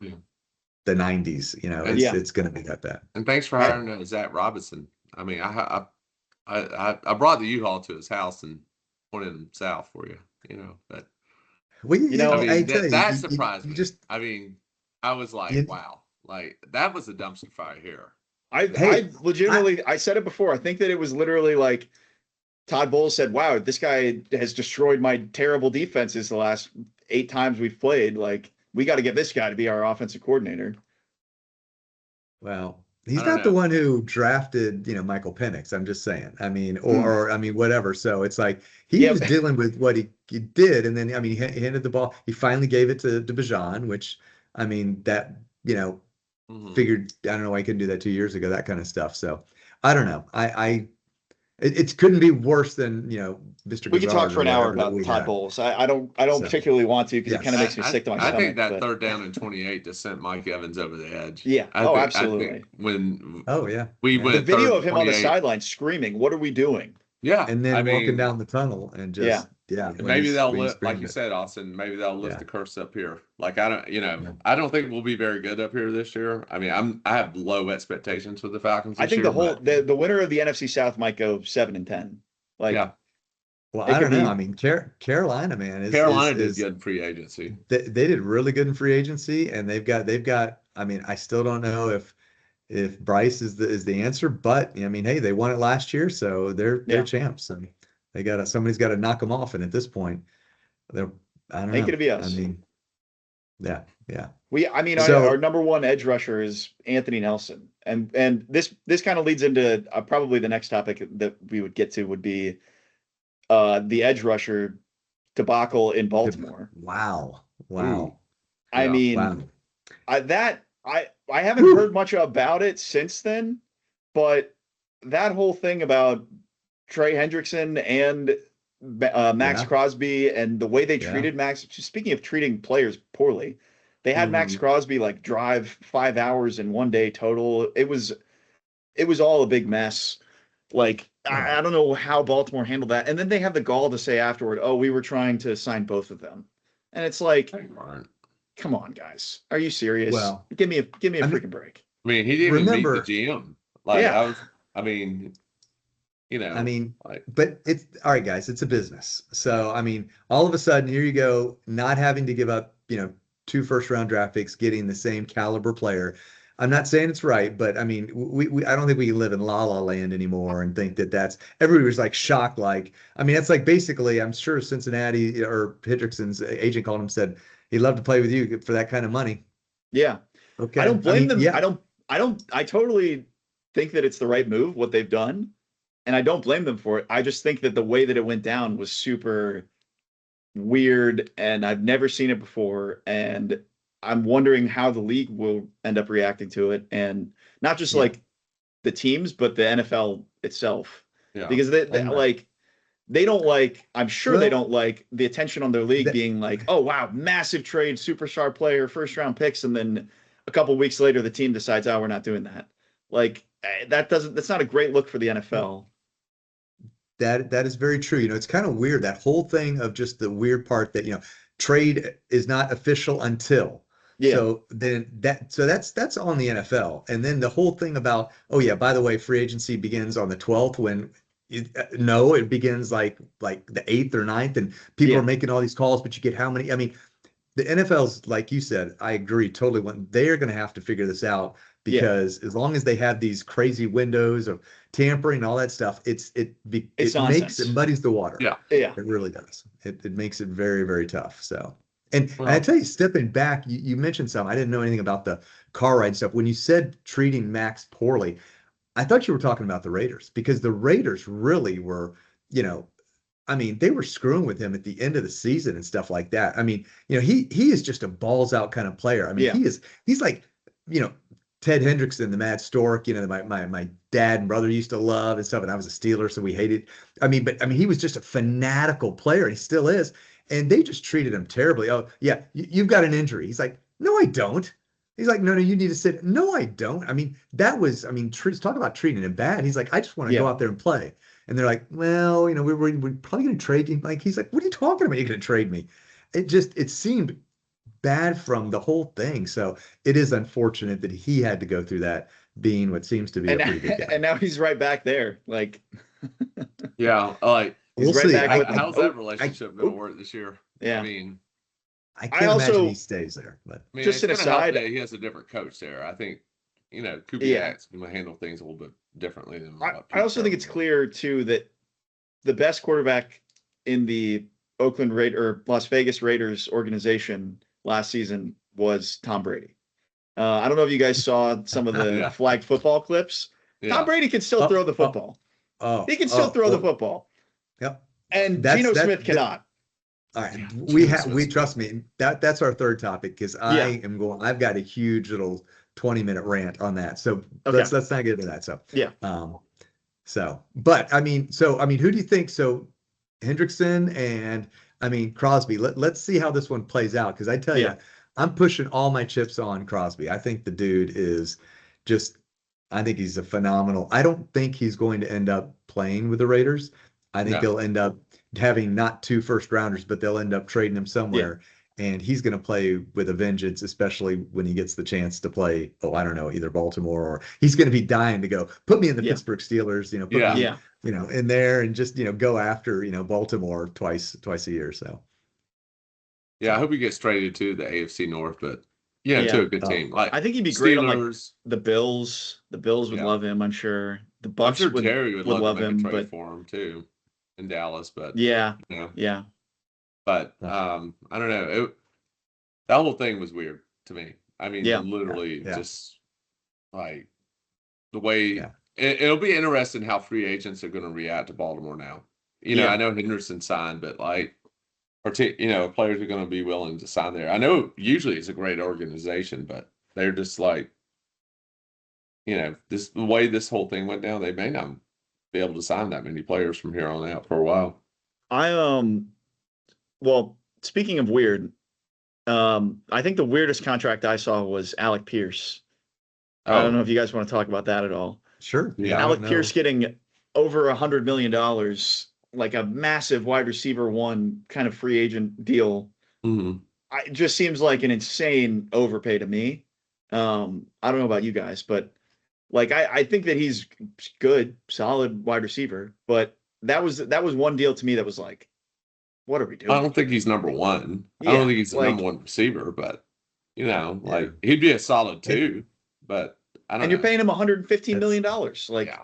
the 90s, it's going to be that bad. And thanks for hiring Zach Robinson. I mean, I brought the U-Haul to his house and pointed him south for you, but that surprised me. I mean, I was like, wow, like that was a dumpster fire here. I legitimately, I said it before. I think that it was literally like Todd Bowles said, wow, this guy has destroyed my terrible defenses the last 8 times we've played. Like, we got to get this guy to be our offensive coordinator. Well, he's not the one who drafted, Michael Penix. I'm just saying. I mean, or whatever. So it's like he was dealing with what he did, and then he handed the ball. He finally gave it to Bijan, which that figured, I don't know why he couldn't do that 2 years ago. That kind of stuff. So I don't know. It couldn't be worse than Mr. We could talk for an hour about Todd Bowles. I don't particularly want to, because it kind of makes me sick to my stomach. I think that third down and 28 just sent Mike Evans over the edge. Yeah. Absolutely. I think when we went the video of him on the sideline screaming, "What are we doing?" Yeah, and then walking down the tunnel and just maybe they'll lift, like you said, Austin. Maybe they'll lift the curse up here. Like I don't think we'll be very good up here this year. I mean, I have low expectations for the Falcons. I think the winner of the NFC South might go 7-10. Like, well, I don't know. I mean, Carolina, man, Carolina did good in free agency. They did really good in free agency, and they've got. I mean, I still don't know if Bryce is the answer, but I mean, hey, they won it last year, so they're champs, and somebody's got to knock them off. And at this point, I don't know. Ain't gonna be us. I mean, yeah. Our number one edge rusher is Anthony Nelson, and this kind of leads into probably the next topic that we would get to would be the edge rusher debacle in Baltimore. Wow. I mean, I haven't heard much about it since then, but that whole thing about Trey Hendrickson and Max Crosby and the way they treated Max. Speaking of treating players poorly, they had Max Crosby like drive 5 hours in one day total. It was all a big mess. Like, I don't know how Baltimore handled that. And then they have the gall to say afterward, "Oh, we were trying to sign both of them," and it's like, come on, guys, are you serious? Well, give me a freaking break. I mean, he didn't even meet the GM. Like, but it's all right, guys. It's a business. So, I mean, all of a sudden, here you go, not having to give up, 2 first-round draft picks, getting the same caliber player. I'm not saying it's right, but I mean, I don't think we can live in la la land anymore and think that's everybody was like shocked. Like, I mean, that's like basically, I'm sure Cincinnati or Hendrickson's agent called him, said he'd love to play with you for that kind of money. Yeah. Okay. I don't blame them. Yeah. I totally think that it's the right move, what they've done. And I don't blame them for it. I just think that the way that it went down was super weird, and I've never seen it before. And I'm wondering how the league will end up reacting to it. And not just like the teams, but the NFL itself. Yeah. Because they don't like, I'm sure they don't like the attention on their league being like, "Oh, wow, massive trade, superstar player, first round picks." And then a couple of weeks later, the team decides, "Oh, we're not doing that." Like, that's not a great look for the NFL. That is very true. It's kind of weird, that whole thing of just the weird part that, trade is not official until. Yeah. So that's on the NFL. And then the whole thing about, oh yeah, by the way, free agency begins on the 12th when no, it begins like the 8th or 9th, and people Yeah. are making all these calls, but you get how many? I mean, the NFL's, like you said, I agree totally. When they are going to have to figure this out, Yeah. because as long as they have these crazy windows of tampering and all that stuff, It's it nonsense. muddies the water. Yeah. Yeah. It really does. It makes it very, very tough. So, and I Well, tell you, stepping back, you mentioned something. I didn't know anything about the car ride stuff. When you said treating Max poorly, I thought you were talking about the Raiders, because the Raiders really were, you know, I mean, they were screwing with him at the end of the season and stuff like that. I mean, he is just a balls out kind of player. I mean, Yeah. he's like, you know, Ted Hendrickson, the Mad Stork, my dad and brother used to love and stuff, and I was a Steeler, so we hated. But I mean, he was just a fanatical player, and he still is. And they just treated him terribly. Oh, yeah, you've got an injury. He's like, no, I don't. He's like, no, you need to sit. No, I don't. I mean, talk about treating him bad. He's like, I just want to Yeah. go out there and play. And they're like, well, we're probably going to trade you. Like, he's like, what are you talking about? You're going to trade me? It seemed bad from the whole thing. So it is unfortunate that he had to go through that, being what seems to be a pretty good guy. And now he's right back there. Like, yeah, like he's We'll right see. back with how's that relationship going to work this year? Yeah. I mean, I can't imagine he stays there, but Just an it's gonna help aside- that he has a different coach there. I think, Kubiak's Yeah. going to handle things a little bit differently than I also think it's clear too that the best quarterback in the Las Vegas Raiders organization last season was Tom Brady. I don't know if you guys saw some of the Yeah. flag football clips. Yeah. Tom Brady can still throw the football. He can still throw the football. Yep. And That's- Geno that- Smith that- cannot. All right, Yeah, we Geno have Smith's trust me, that's our third topic, because I've got a huge little 20-minute rant on that. So Okay. let's not get into that. So Yeah. But I mean, who do you think? So Hendrickson and Crosby. Let's see how this one plays out, because I tell you, Yeah. I'm pushing all my chips on Crosby. I think the dude is just, I think he's a phenomenal. I don't think he's going to end up playing with the Raiders. I think No. they'll end up having not 2 first rounders, but they'll end up trading him somewhere. And he's going to play with a vengeance, especially when he gets the chance to play. Oh, I don't know, either Baltimore, or he's going to be dying to go. Put me in the Yeah. Pittsburgh Steelers. Put Yeah. me, Yeah. in there, and just go after Baltimore twice a year. So Yeah, I hope he gets traded to the AFC North, but Yeah. to a good team. Like I think he'd be great on like Steelers. the Bills. The Bills would Yeah. love him, I'm sure. The I'm Bucks sure would Jerry would love to make him, a trade but for him too in Dallas, but yeah. But I don't know. That whole thing was weird to me. I mean, Yeah. literally Yeah. just like the way Yeah. it'll be interesting how free agents are going to react to Baltimore now. Yeah. I know Henderson signed, but players are going to be willing to sign there. I know usually it's a great organization, but they're just like, the way this whole thing went down, they may not be able to sign that many players from here on out for a while. Well, speaking of weird, I think the weirdest contract I saw was Alec Pierce. I don't know if you guys want to talk about that at all. sure. Yeah. Alec Pierce getting over $100 million, like a massive wide receiver one kind of free agent deal. Mm-hmm. It just seems like an insane overpay to me. I don't know about you guys, but like I think that he's good, solid wide receiver. But that was one deal to me that was like, what are we doing? I don't think he's number one. I don't think he's the number one receiver, but he'd be a solid 2. But I don't know. And you're paying him $115 million. Like,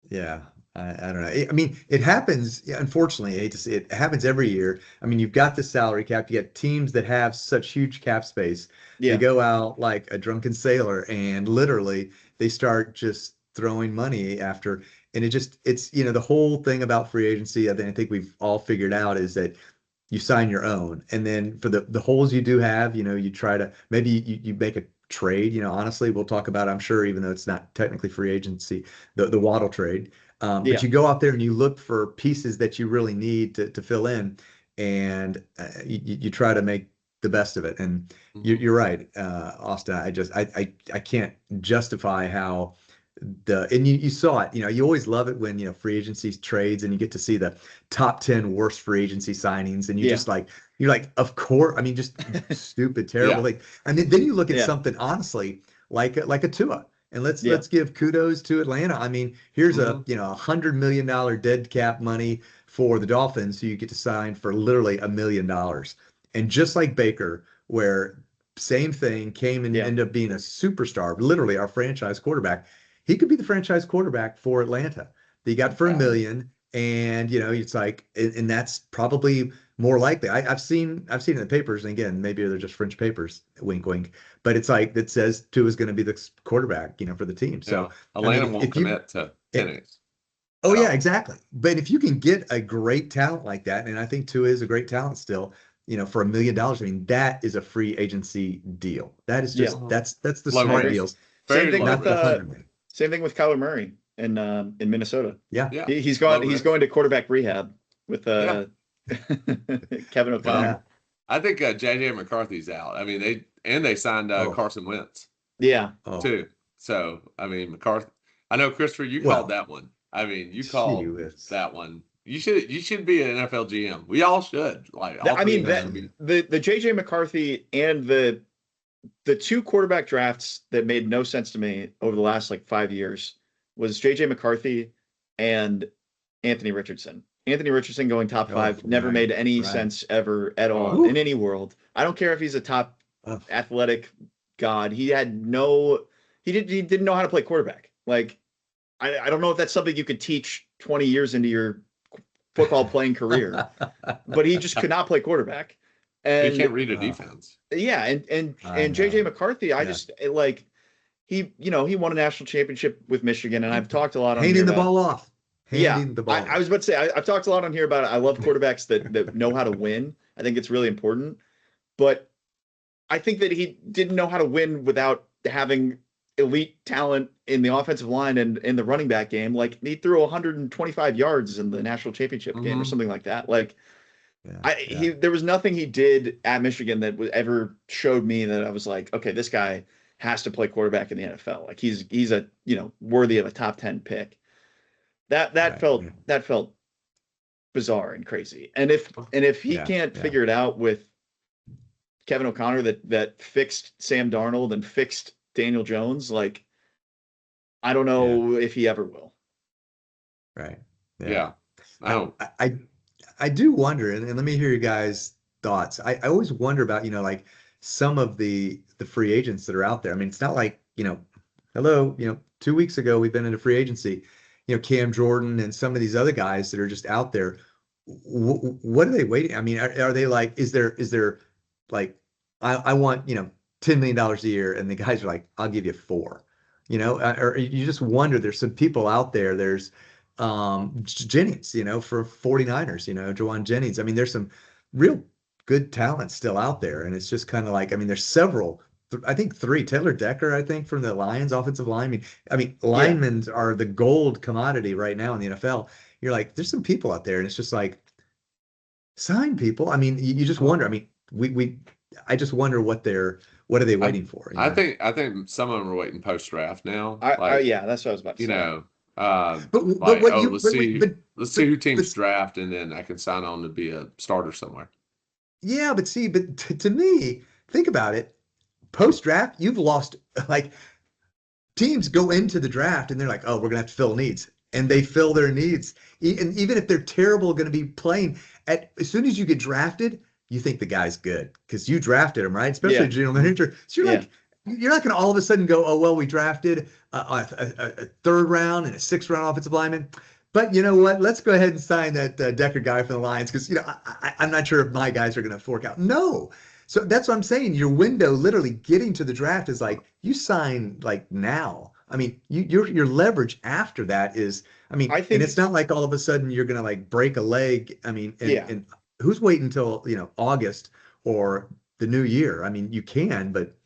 Yeah. I don't know. I mean, it happens. Unfortunately, I hate to say it happens every year. I mean, you've got the salary cap. You get teams that have such huge cap space. Yeah. They go out like a drunken sailor, and literally they start just throwing money after. And it's the whole thing about free agency. I think we've all figured out is that you sign your own, and then for the holes you do have, you try to maybe you make a trade. Honestly, we'll talk about it, I'm sure, even though it's not technically free agency, the Waddle trade. But you go out there and you look for pieces that you really need to fill in, and you try to make the best of it. And you're right, Austin. I can't justify how and you saw it, you always love it when, free agency trades and you get to see the top 10 worst free agency signings and Yeah. you're like, of course, I mean, just stupid, terrible. Yeah. Like, and then you look at Yeah. something honestly, like a Tua. And let's Yeah. give kudos to Atlanta. I mean, here's a $100 million dead cap money for the Dolphins, who you get to sign for literally $1 million. And just like Baker, where same thing came and Yeah. ended up being a superstar, literally our franchise quarterback. He could be the franchise quarterback for Atlanta. That he got for $1 million, and it's like, and that's probably more likely. I've seen in the papers, and again, maybe they're just French papers, wink, wink, but it's like that says Tua is going to be the quarterback, for the team. So Atlanta I mean, won't if you, commit to Penix. oh yeah, all. exactly. But if you can get a great talent like that, and I think Tua is a great talent still, for $1 million, I mean, that is a free agency deal. That is just Yeah. that's the Low smart risk. deals. Very Same thing low with risk. same thing with Kyler Murray in Minnesota. Yeah. Yeah. He's Low going risk. to quarterback rehab with Yeah. Kevin O'Connor. Yeah. I think JJ McCarthy's out. I mean, they signed Oh. Carson Wentz Yeah. Oh, too. So I mean, McCarthy. I know, Christopher, you Well, called that one. I mean, you gee called whiz. that one. You should be an NFL GM. We all should. Like, all I three mean, of us should be. the JJ McCarthy and the two quarterback drafts that made no sense to me over the last like 5 years was JJ McCarthy and Anthony Richardson. Anthony Richardson going top Oh, five never right, made any right. sense ever at all Ooh. in any world. I don't care if he's a top Oh. athletic god. He didn't know how to play quarterback. Like, I don't know if that's something you could teach 20 years into your football playing career, but he just could not play quarterback. And You can't read a defense. yeah, and I JJ know. McCarthy, he won a national championship with Michigan, and I've talked a lot on Handing here the about ball off. yeah. Handing the ball I was about to say I've talked a lot on here about it. I love quarterbacks that know how to win. I think it's really important, but I think that he didn't know how to win without having elite talent in the offensive line and in the running back game. Like, he threw 125 yards in the national championship game or something like that. Like, there was nothing he did at Michigan that ever showed me that I was like, okay, this guy has to play quarterback in the NFL. Like, he's a worthy of a top 10 pick. That felt bizarre and crazy. And if he can't figure it out with Kevin O'Connor that fixed Sam Darnold and fixed Daniel Jones, like, I don't know if he ever will. Right. Yeah. I do wonder, and let me hear your guys' thoughts. I always wonder about, like some of the free agents that are out there. I mean, it's not like, hello, 2 weeks ago we've been into free agency, Cam Jordan and some of these other guys that are just out there. What are they waiting? I mean, are they like, is there like, I want, $10 million a year, and the guys are like, I'll give you 4, or you just wonder, there's some people out there. There's Jennings, for 49ers, Jawan Jennings. I mean, there's some real good talent still out there. And it's just kind of like, I mean, there's several, I think 3, Taylor Decker, I think, from the Lions offensive line. I mean, linemen are the gold commodity right now in the NFL. You're like, there's some people out there, and it's just like, sign people. I mean, you just wonder. I mean, I just wonder what are they waiting for? I think some of them are waiting post draft now. Yeah, that's what I was about to say. Let's see who teams draft, and then I can sign on to be a starter somewhere. Yeah, but to me, think about it. Post draft, you've lost, like, teams go into the draft and they're like, oh, we're gonna have to fill needs, and they fill their needs. And even if they're terrible, going to be playing as soon as you get drafted, you think the guy's good because you drafted him, right? Especially general manager. So you're like, you're not going to all of a sudden go, oh, well, we drafted a 3rd round and a 6th round offensive lineman. But you know what? Let's go ahead and sign that Decker guy for the Lions because, I'm not sure if my guys are going to fork out. No. So that's what I'm saying. Your window, literally getting to the draft, is like, you sign like now. I mean, your leverage after that is, I mean, and it's not like all of a sudden you're going to like break a leg. I mean, and who's waiting until, August or the new year? I mean, you can, but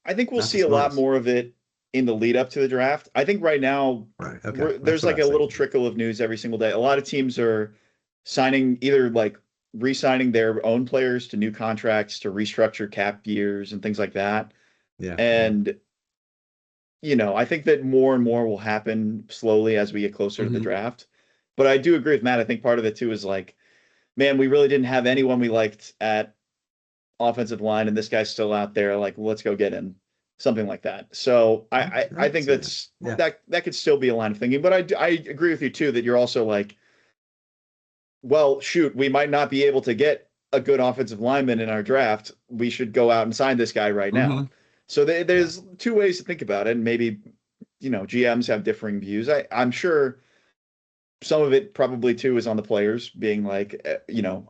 I think we'll see a lot more of it in the lead up to the draft. I think right now, there's like a little trickle of news every single day. A lot of teams are signing, either like re-signing their own players to new contracts to restructure cap years and things like that. Yeah. And I think that more and more will happen slowly as we get closer to the Mhm. draft. But I do agree with Matt. I think part of it too is like, man, we really didn't have anyone we liked at offensive line, and this guy's still out there. Like, let's go get him, something like that. So I can think see that. that's Yeah. that could still be a line of thinking. But I agree with you too that you're also like, well, shoot, we might not be able to get a good offensive lineman in our draft. We should go out and sign this guy right now. Mhm. So there's two ways to think about it, and maybe GMs have differing views. I'm sure some of it probably too is on the players being like,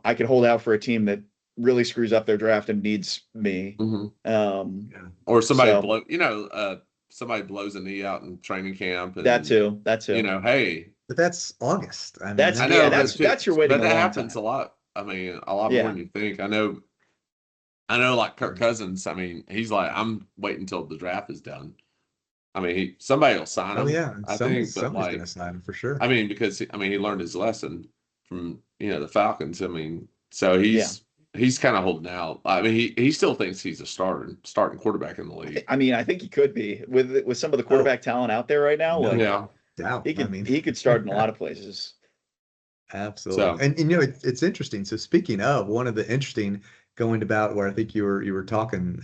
I could hold out for a team that really screws up their draft and needs me. Mhm. Yeah. Or somebody So somebody blows a knee out in training camp, that and too, hey, But that's August. I mean, That's I yeah, know, that's you're waiting but a that long happens time. a lot. I mean, a lot more Yeah, than you think. I know, like Kirk Cousins. I mean, he's like, I'm waiting until the draft is done. I mean, somebody will sign oh him, yeah, I think, but somebody's like, gonna sign him for sure. I mean, because he learned his lesson from the Falcons. I mean, so yeah. he's kind of holding out. I mean, he still thinks he's a starting quarterback in the league. I mean, I think he could be with some of the Oh, quarterback talent out there right now. no Like Yeah. doubt. he I could mean, he could start in a lot of places. absolutely. So And it's interesting. So speaking of one of the interesting going about where I think you were talking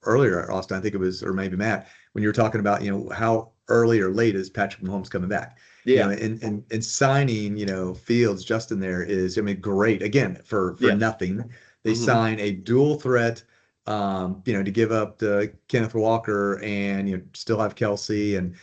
earlier, Austin, I think it was, or maybe Matt, when you were talking about, how early or late is Patrick Mahomes coming back? Yeah, And signing, Fields, Justin there is, I mean, great. Again, for yeah, nothing. They mhm. sign a dual threat, to give up the Kenneth Walker and still have Kelsey and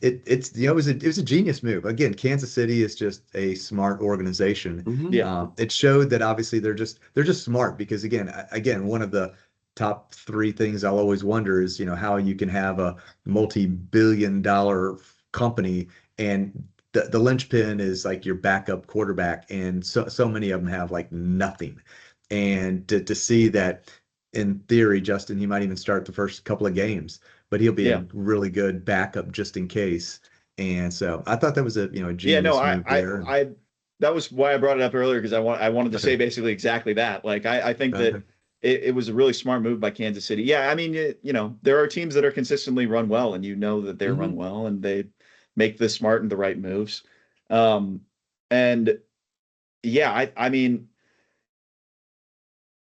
it was a genius move. Again, Kansas City is just a smart organization. Mhm. yeah, It showed that obviously they're just smart because again, one of the top three things I'll always wonder is how you can have a multi-billion-dollar company and the linchpin is like your backup quarterback, and so many of them have like nothing. And to see that in theory, Justin, he might even start the first couple of games, but he'll be a yeah, really good backup just in case. And so I thought that was a yeah. No, genius move there. that was why I brought it up earlier because I wanted to say Okay. basically exactly that. Like I think that Okay. it was a really smart move by Kansas City. Yeah, I mean, there are teams that are consistently run well, and that they're run Mhm. well, and they make the smart and the right moves. And yeah, I mean,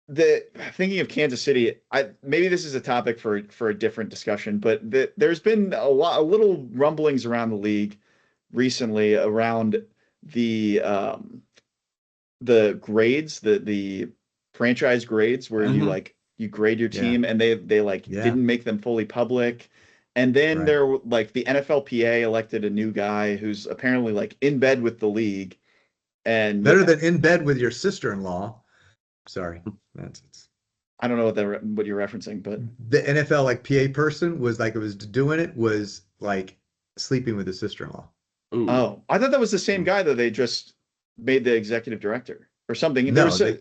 the thinking of Kansas City, maybe this is a topic for a different discussion, but there's been a little rumblings around the league recently around the um the grades, the franchise grades where you Mhm. like you grade your Yeah. team and they like Yeah. didn't make them fully public. And then Right. like the NFLPA elected a new guy who's apparently like in bed with the league and Better than in bed with your sister-in-law. Sorry. It's I don't know what you're referencing, but the NFL like PA person was like it was doing it was like sleeping with his sister-in-law. Ooh. oh, I thought that was the same guy that they just made the executive director or something. No, they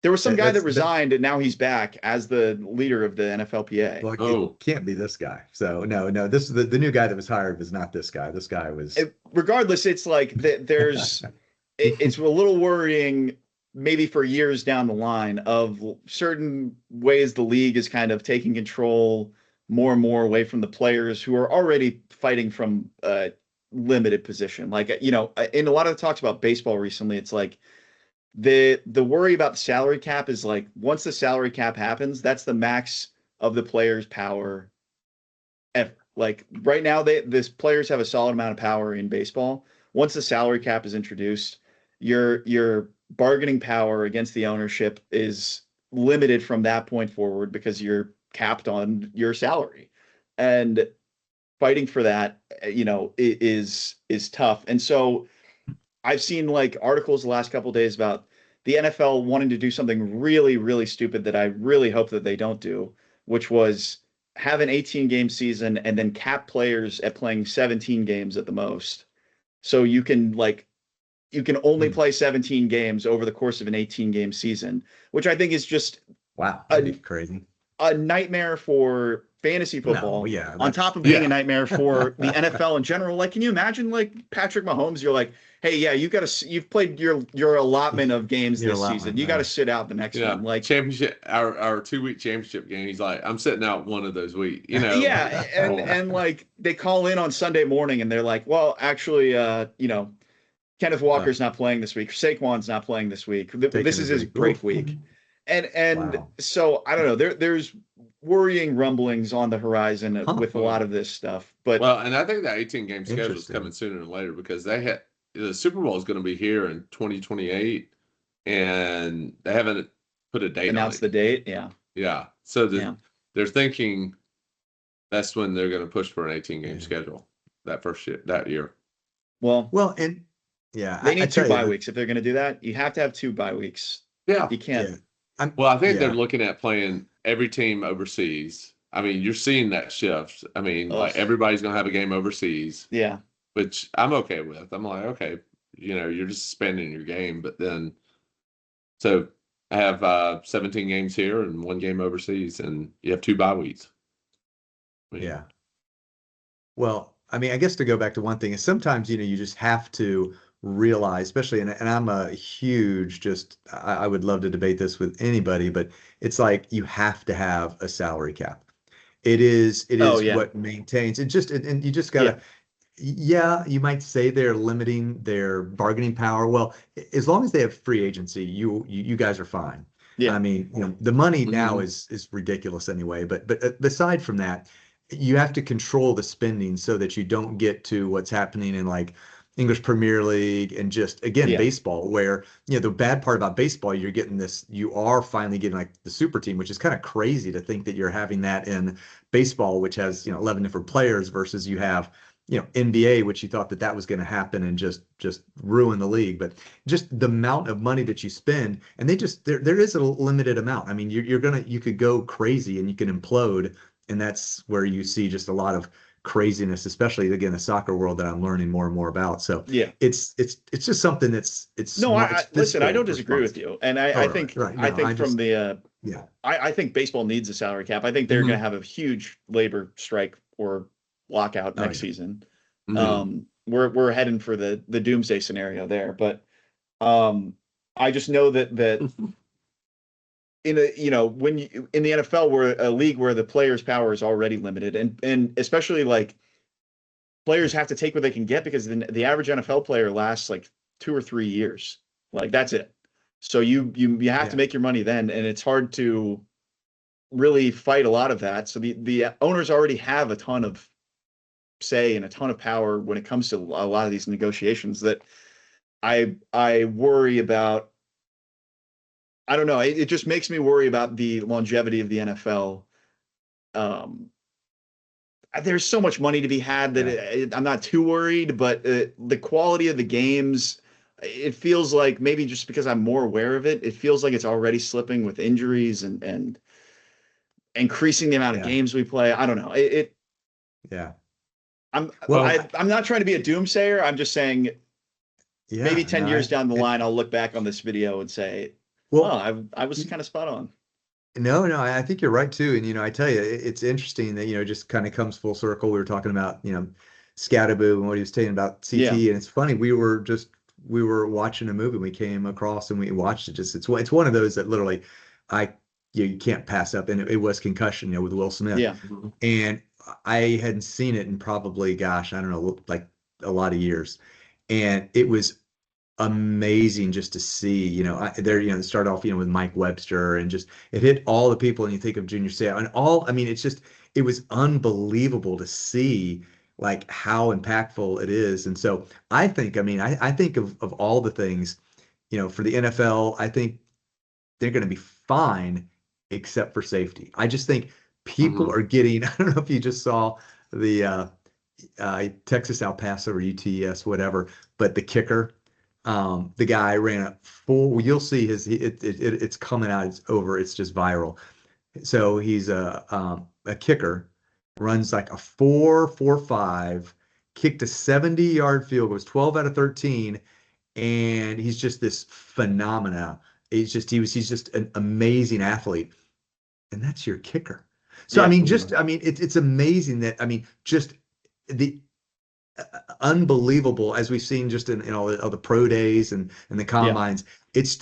There was some guy that that resigned and now he's back as the leader of the NFLPA. well, it Oh. can't be this guy. So no, this is the new guy that was hired was not this guy. This guy was Regardless, it's like it's a little worrying maybe for years down the line of certain ways the league is kind of taking control more and more away from the players who are already fighting from a limited position. Like, in a lot of the talks about baseball recently, it's like the worry about the salary cap is like once the salary cap happens, that's the max of the players' power ever. Like right now, this players have a solid amount of power in baseball. Once the salary cap is introduced, your bargaining power against the ownership is limited from that point forward because you're capped on your salary, and fighting for that, is tough. And so I've seen like articles the last couple of days about the NFL wanting to do something really, really stupid that I really hope that they don't do, which was have an 18 game season and then cap players at playing 17 games at the most. So you can only hmm, play 17 games over the course of an 18 game season, which I think is just wow, that'd be a, crazy. a nightmare for fantasy No, football yeah, on top of being a nightmare for the Yeah. NFL in general. Like, can you imagine like Patrick Mahomes? You're like, hey, yeah, you've played your allotment of games your this season. allotment. You got to sit out the next Yeah, one. Like, championship, our 2-week championship game. He's like, I'm sitting out one of those weeks, you know, yeah, like, and like they call in on Sunday morning and they're like, well, actually, Kenneth Walker's not playing this week. Saquon's not playing this week. taking This is his his week. break Oof. week. And Wow. so I don't know. There's worrying rumblings on the horizon Huh. with a lot of this stuff. But well, and I think that 18-game schedule is Interesting. coming sooner than later because the Super Bowl is going to be here in 2028, and they haven't put a date on announce it. the date. Yeah. Yeah, so Yeah. they're thinking that's when they're going to push for an 18-game Yeah. schedule that year. Well, And yeah, they I need tell two you, bye weeks if they're going to do that. You have to have 2 bye weeks. Yeah. You can't. yeah, Well, I think they're yeah. looking at playing every team overseas. I mean, you're seeing that shift. I mean, like Ugh. everybody's going to have a game overseas, Yeah. which I'm okay with. I'm like, okay, you're just suspending your game, but then so I have 17 games here and 1 game overseas, and you have 2 bye weeks. I mean, Yeah. Well, I mean, I guess to go back to one thing is sometimes, you just have to realize, especially, and I'm a huge, I would love to debate this with anybody, but it's like you have to have a salary cap. It Oh is yeah. what maintains and you just Yeah. gotta, yeah, you might say they're limiting their bargaining power. Well, as long as they have free agency, you guys are fine. Yeah. I mean, the money now Mhm. is ridiculous anyway, but aside from that, you have to control the spending so that you don't get to what's happening in like English Premier League and just again Yeah. baseball, where the bad part about baseball, you are finally getting like the super team, which is kind of crazy to think that you're having that in baseball, which has 11 different players versus you have NBA, which you thought that was going to happen and just ruin the league. But just the amount of money that you spend, and there is a limited amount. I mean, you could go crazy and you can implode, and that's where you see just a lot of craziness, especially again the soccer world that I'm learning more and more about. So Yeah. it's just something it's No, smart. It's listen, I fiscal don't disagree with responsible. you. And Oh, I right, think right. I No, think from the yeah, I think baseball needs a salary cap. I think they're going to Mhm. have a huge labor strike or lockout oh next yeah, season. Mhm. We're heading for the doomsday scenario there, but um, I just know that in a when you in the NFL, we're a league where the players' power is already limited, and especially like players have to take what they can get because the average NFL player lasts like 2 or 3 years, like that's it. So you have to yeah, make your money then, and it's hard to really fight a lot of that. So the owners already have a ton of say and a ton of power when it comes to a lot of these negotiations that I worry about. I don't know. It just makes me worry about the longevity of the NFL. Um, there's so much money to be had that yeah, I'm not too worried, but the quality of the games, it feels like maybe just because I'm more aware of it, it feels like it's already slipping with injuries and increasing the amount of yeah, games we play. I don't know. yeah. I'm Well, I'm not trying to be a doomsayer. I'm just saying maybe Yeah, 10 no, years down the it, line, I'll look back on this video and say, oh, well, I was kind of spot on. no, I think you're right too. And I tell you, it's interesting that it just kind of comes full circle. We were talking about Scatterboo and what he was saying about Yeah. CT, and it's funny. We were watching a movie. And we came across and we watched it. It's one of those that literally, I you can't pass up. And it was Concussion, with Will Smith, Yeah. Mhm. and I hadn't seen it in probably, gosh, I don't know, like a lot of years, and it was amazing just to see, it started off, with Mike Webster and just it hit all the people and you think of Junior Seau and all, I mean, it was unbelievable to see like how impactful it is. And so I mean, I think of all the things, for the NFL, I think they're going to be fine except for safety. I just think people Mhm. are getting, I don't know if you just saw the Texas El Paso or UTS, whatever, but the kicker, the guy ran a full. You'll see it's coming out. It's over. It's just viral. So he's a kicker, runs like a 4.45, kicked a 70-yard field goal, was 12 out of 13, and he's just this phenomena. He's just an amazing athlete, and that's your kicker. So, I Yeah. mean, it's amazing that, I mean, just the unbelievable, as we've seen just in all the pro days and the Yeah. combines.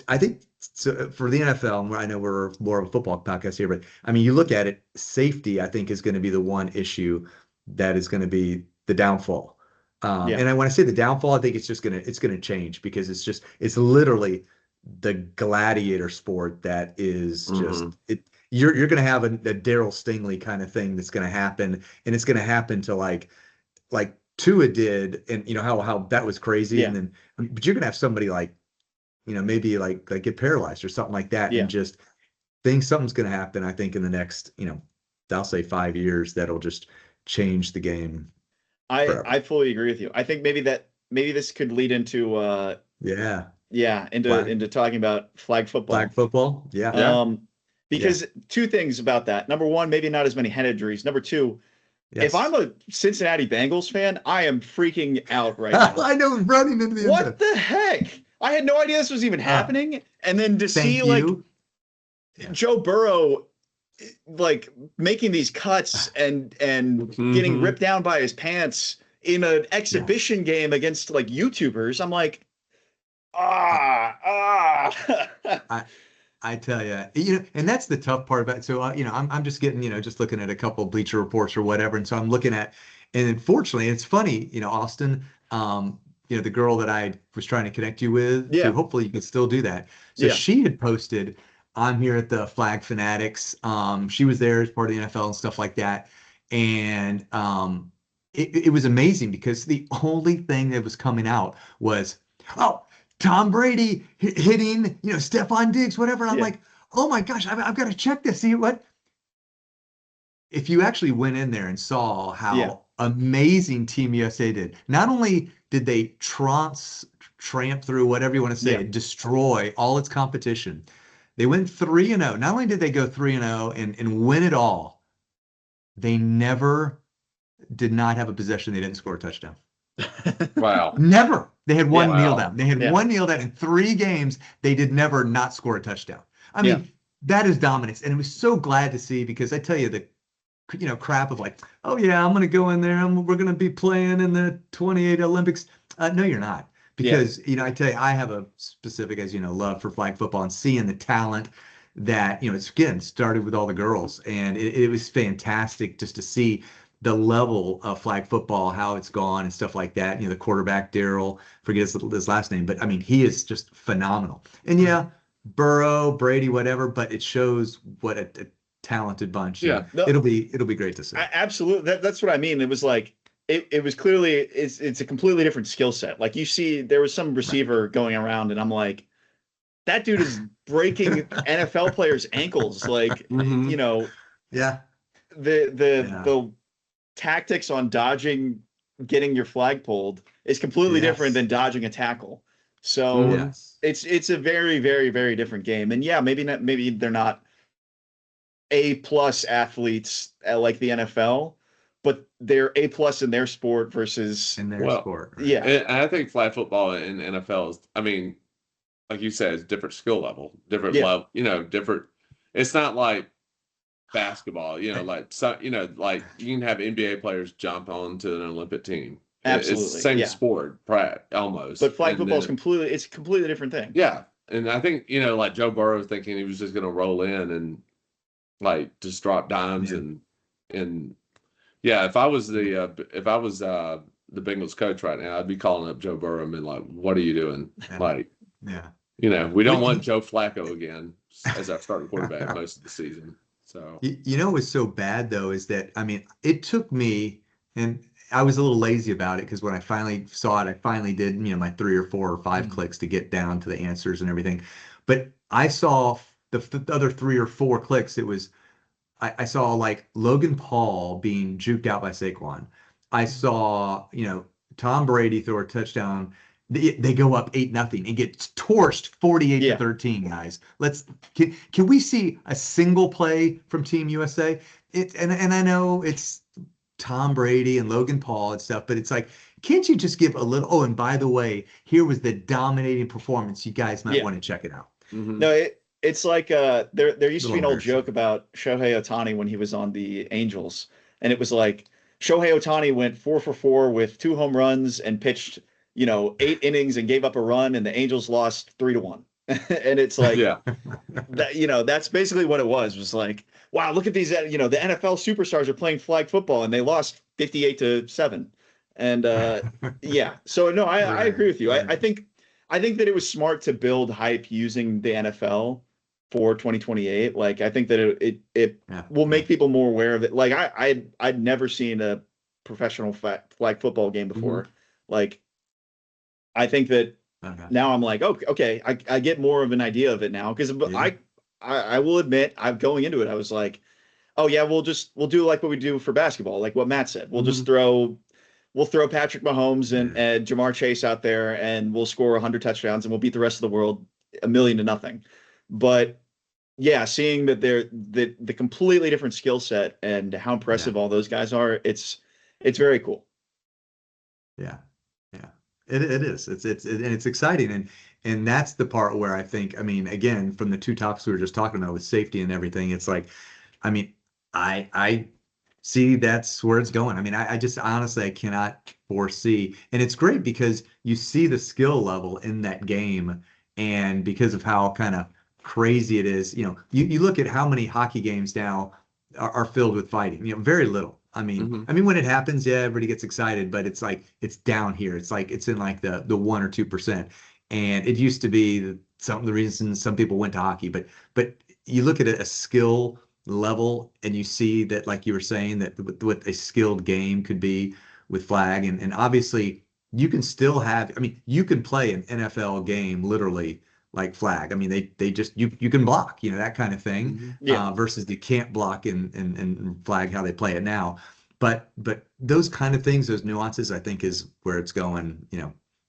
I think, so for the NFL, and I know we're more of a football podcast here, but I mean, you look at it, safety, I think, is going to be the one issue that is going to be the downfall. Yeah. And when I say the downfall, I think it's gonna change, because it's literally the gladiator sport that is just it. You're gonna have a Daryl Stingley kind of thing that's gonna happen, and it's gonna happen to like Tua did, and how that was crazy, Yeah. and then but you're gonna have somebody like, maybe like get paralyzed or something like that, Yeah. and just something's gonna happen, I think, in the next, I'll say 5 years, that'll just change the game forever. I fully agree with you. I think maybe this could lead into Yeah. into talking about flag football. Flag football. Yeah. Because two things about that. Number one, maybe not as many head injuries. Number two, if I'm a Cincinnati Bengals fan, I am freaking out right now. I know, running into the end What zone. the heck? I had no idea this was even happening. And then to see Joe Burrow like making these cuts and getting ripped down by his pants in an exhibition game against like YouTubers, I'm like, I tell you, and that's the tough part about it. So, I'm just getting, just looking at a couple of Bleacher Reports or whatever. And so I'm looking at, and unfortunately, it's funny, Austin, the girl that I was trying to connect you with, so hopefully you can still do that. So she had posted, I'm here at the Flag Fanatics. She was there as part of the NFL and stuff like that. And it was amazing, because the only thing that was coming out was, Tom Brady hitting, Stephon Diggs, whatever. And I'm like, oh my gosh, I've got to check this. See what? If you actually went in there and saw how amazing Team USA did, not only did they tramp through, whatever you want to say, destroy all its competition, they went 3-0. Not only did they go 3-0 and win it all, they never did not have a possession they didn't score a touchdown. Wow. Never. They had one kneel Wow. down. They had one kneel down in 3 games. They did never not score a touchdown. I mean, that is dominance. And it was so glad to see, because I tell you, the crap of like, oh yeah, I'm going to go in there and we're going to be playing in the 28 Olympics. No, you're not. Because, I tell you, I have a specific, as you know, love for flag football, and seeing the talent that, it's, again, started with all the girls. And it was fantastic just to see the level of flag football, how it's gone and stuff like that. The quarterback, Daryl, forget his last name, but I mean, he is just phenomenal. And Burrow, Brady, whatever, but it shows what a talented bunch. Yeah. It'll be great to see. Absolutely. That's what I mean. It was like, it was clearly, it's a completely different skill set. Like, you see, there was some receiver going around, and I'm like, that dude is breaking NFL players' ankles. Like, the tactics on dodging, getting your flag pulled is completely different than dodging a tackle. So it's a very, very, very different game. And maybe they're not A+ athletes like the NFL, but they're A+ in their sport versus in their sport. Right. Yeah. And I think flag football in NFL is, I mean, like you said, it's different skill level, different level, different. It's not like basketball, like like you can have NBA players jump onto an Olympic team. Absolutely. It's the same sport, almost. But flag football is it's a completely different thing. Yeah. And I think, like Joe Burrow thinking he was just going to roll in and like just drop dimes and if I was the Bengals coach right now, I'd be calling up Joe Burrow and like, what are you doing? Like, we don't want Joe Flacco again as our starting quarterback most of the season. So what's so bad though is that, I mean, it took me, and I was a little lazy about it, because when I finally saw it, I finally did my 3 or 4 or 5 clicks to get down to the answers and everything. But I saw the other 3 or 4 clicks. It was I saw like Logan Paul being juked out by Saquon. I saw Tom Brady throw a touchdown. They go up 8-0 and get torched 48-13, guys. Can we see a single play from Team USA? And I know it's Tom Brady and Logan Paul and stuff, but it's like, can't you just give a little? Oh, and by the way, here was the dominating performance. You guys might want to check it out. No, it's like there used to be an Little old joke about Shohei Ohtani when he was on the Angels, and it was like Shohei Ohtani went 4 for 4 with 2 home runs and pitched, 8 innings and gave up a run, and the Angels lost 3-1. And it's like Yeah. that, that's basically what it was like, wow, look at these, the NFL superstars are playing flag football and they lost 58-7. And yeah, so no, I agree with you. Right. I think that it was smart to build hype using the NFL for 2028. Like, I think that it Yeah. will make people more aware of it. Like, I'd never seen a professional flag football game before. Like, I think that Okay. now I'm like, okay, I get more of an idea of it now, because Yeah. I will admit, I'm going into it, I was like, oh yeah, we'll do like what we do for basketball, like what Matt said. We'll throw Patrick Mahomes and Jamar Chase out there, and we'll score 100 touchdowns, and we'll beat the rest of the world 1,000,000-0. But yeah, seeing that they're the completely different skill set and how impressive all those guys are, it's very cool. Yeah. Yeah. It is. And it's exciting. And that's the part where I think, I mean, again, from the two topics we were just talking about with safety and everything, it's like, I mean, I see that's where it's going. I mean, I just honestly, I cannot foresee. And it's great because you see the skill level in that game. And because of how kind of crazy it is, you look at how many hockey games now are filled with fighting, very little. I mean, when it happens, yeah, everybody gets excited, but it's like it's down here. It's like it's in like the 1 or 2%. And it used to be some of the reasons some people went to hockey, but you look at a skill level and you see that, like you were saying, that what a skilled game could be with flag, and obviously you can still have. I mean, you can play an NFL game literally like flag. I mean, they just you can block, that kind of thing, Yeah. versus you can't block in flag how they play it now. But those kind of things, those nuances, I think is where it's going,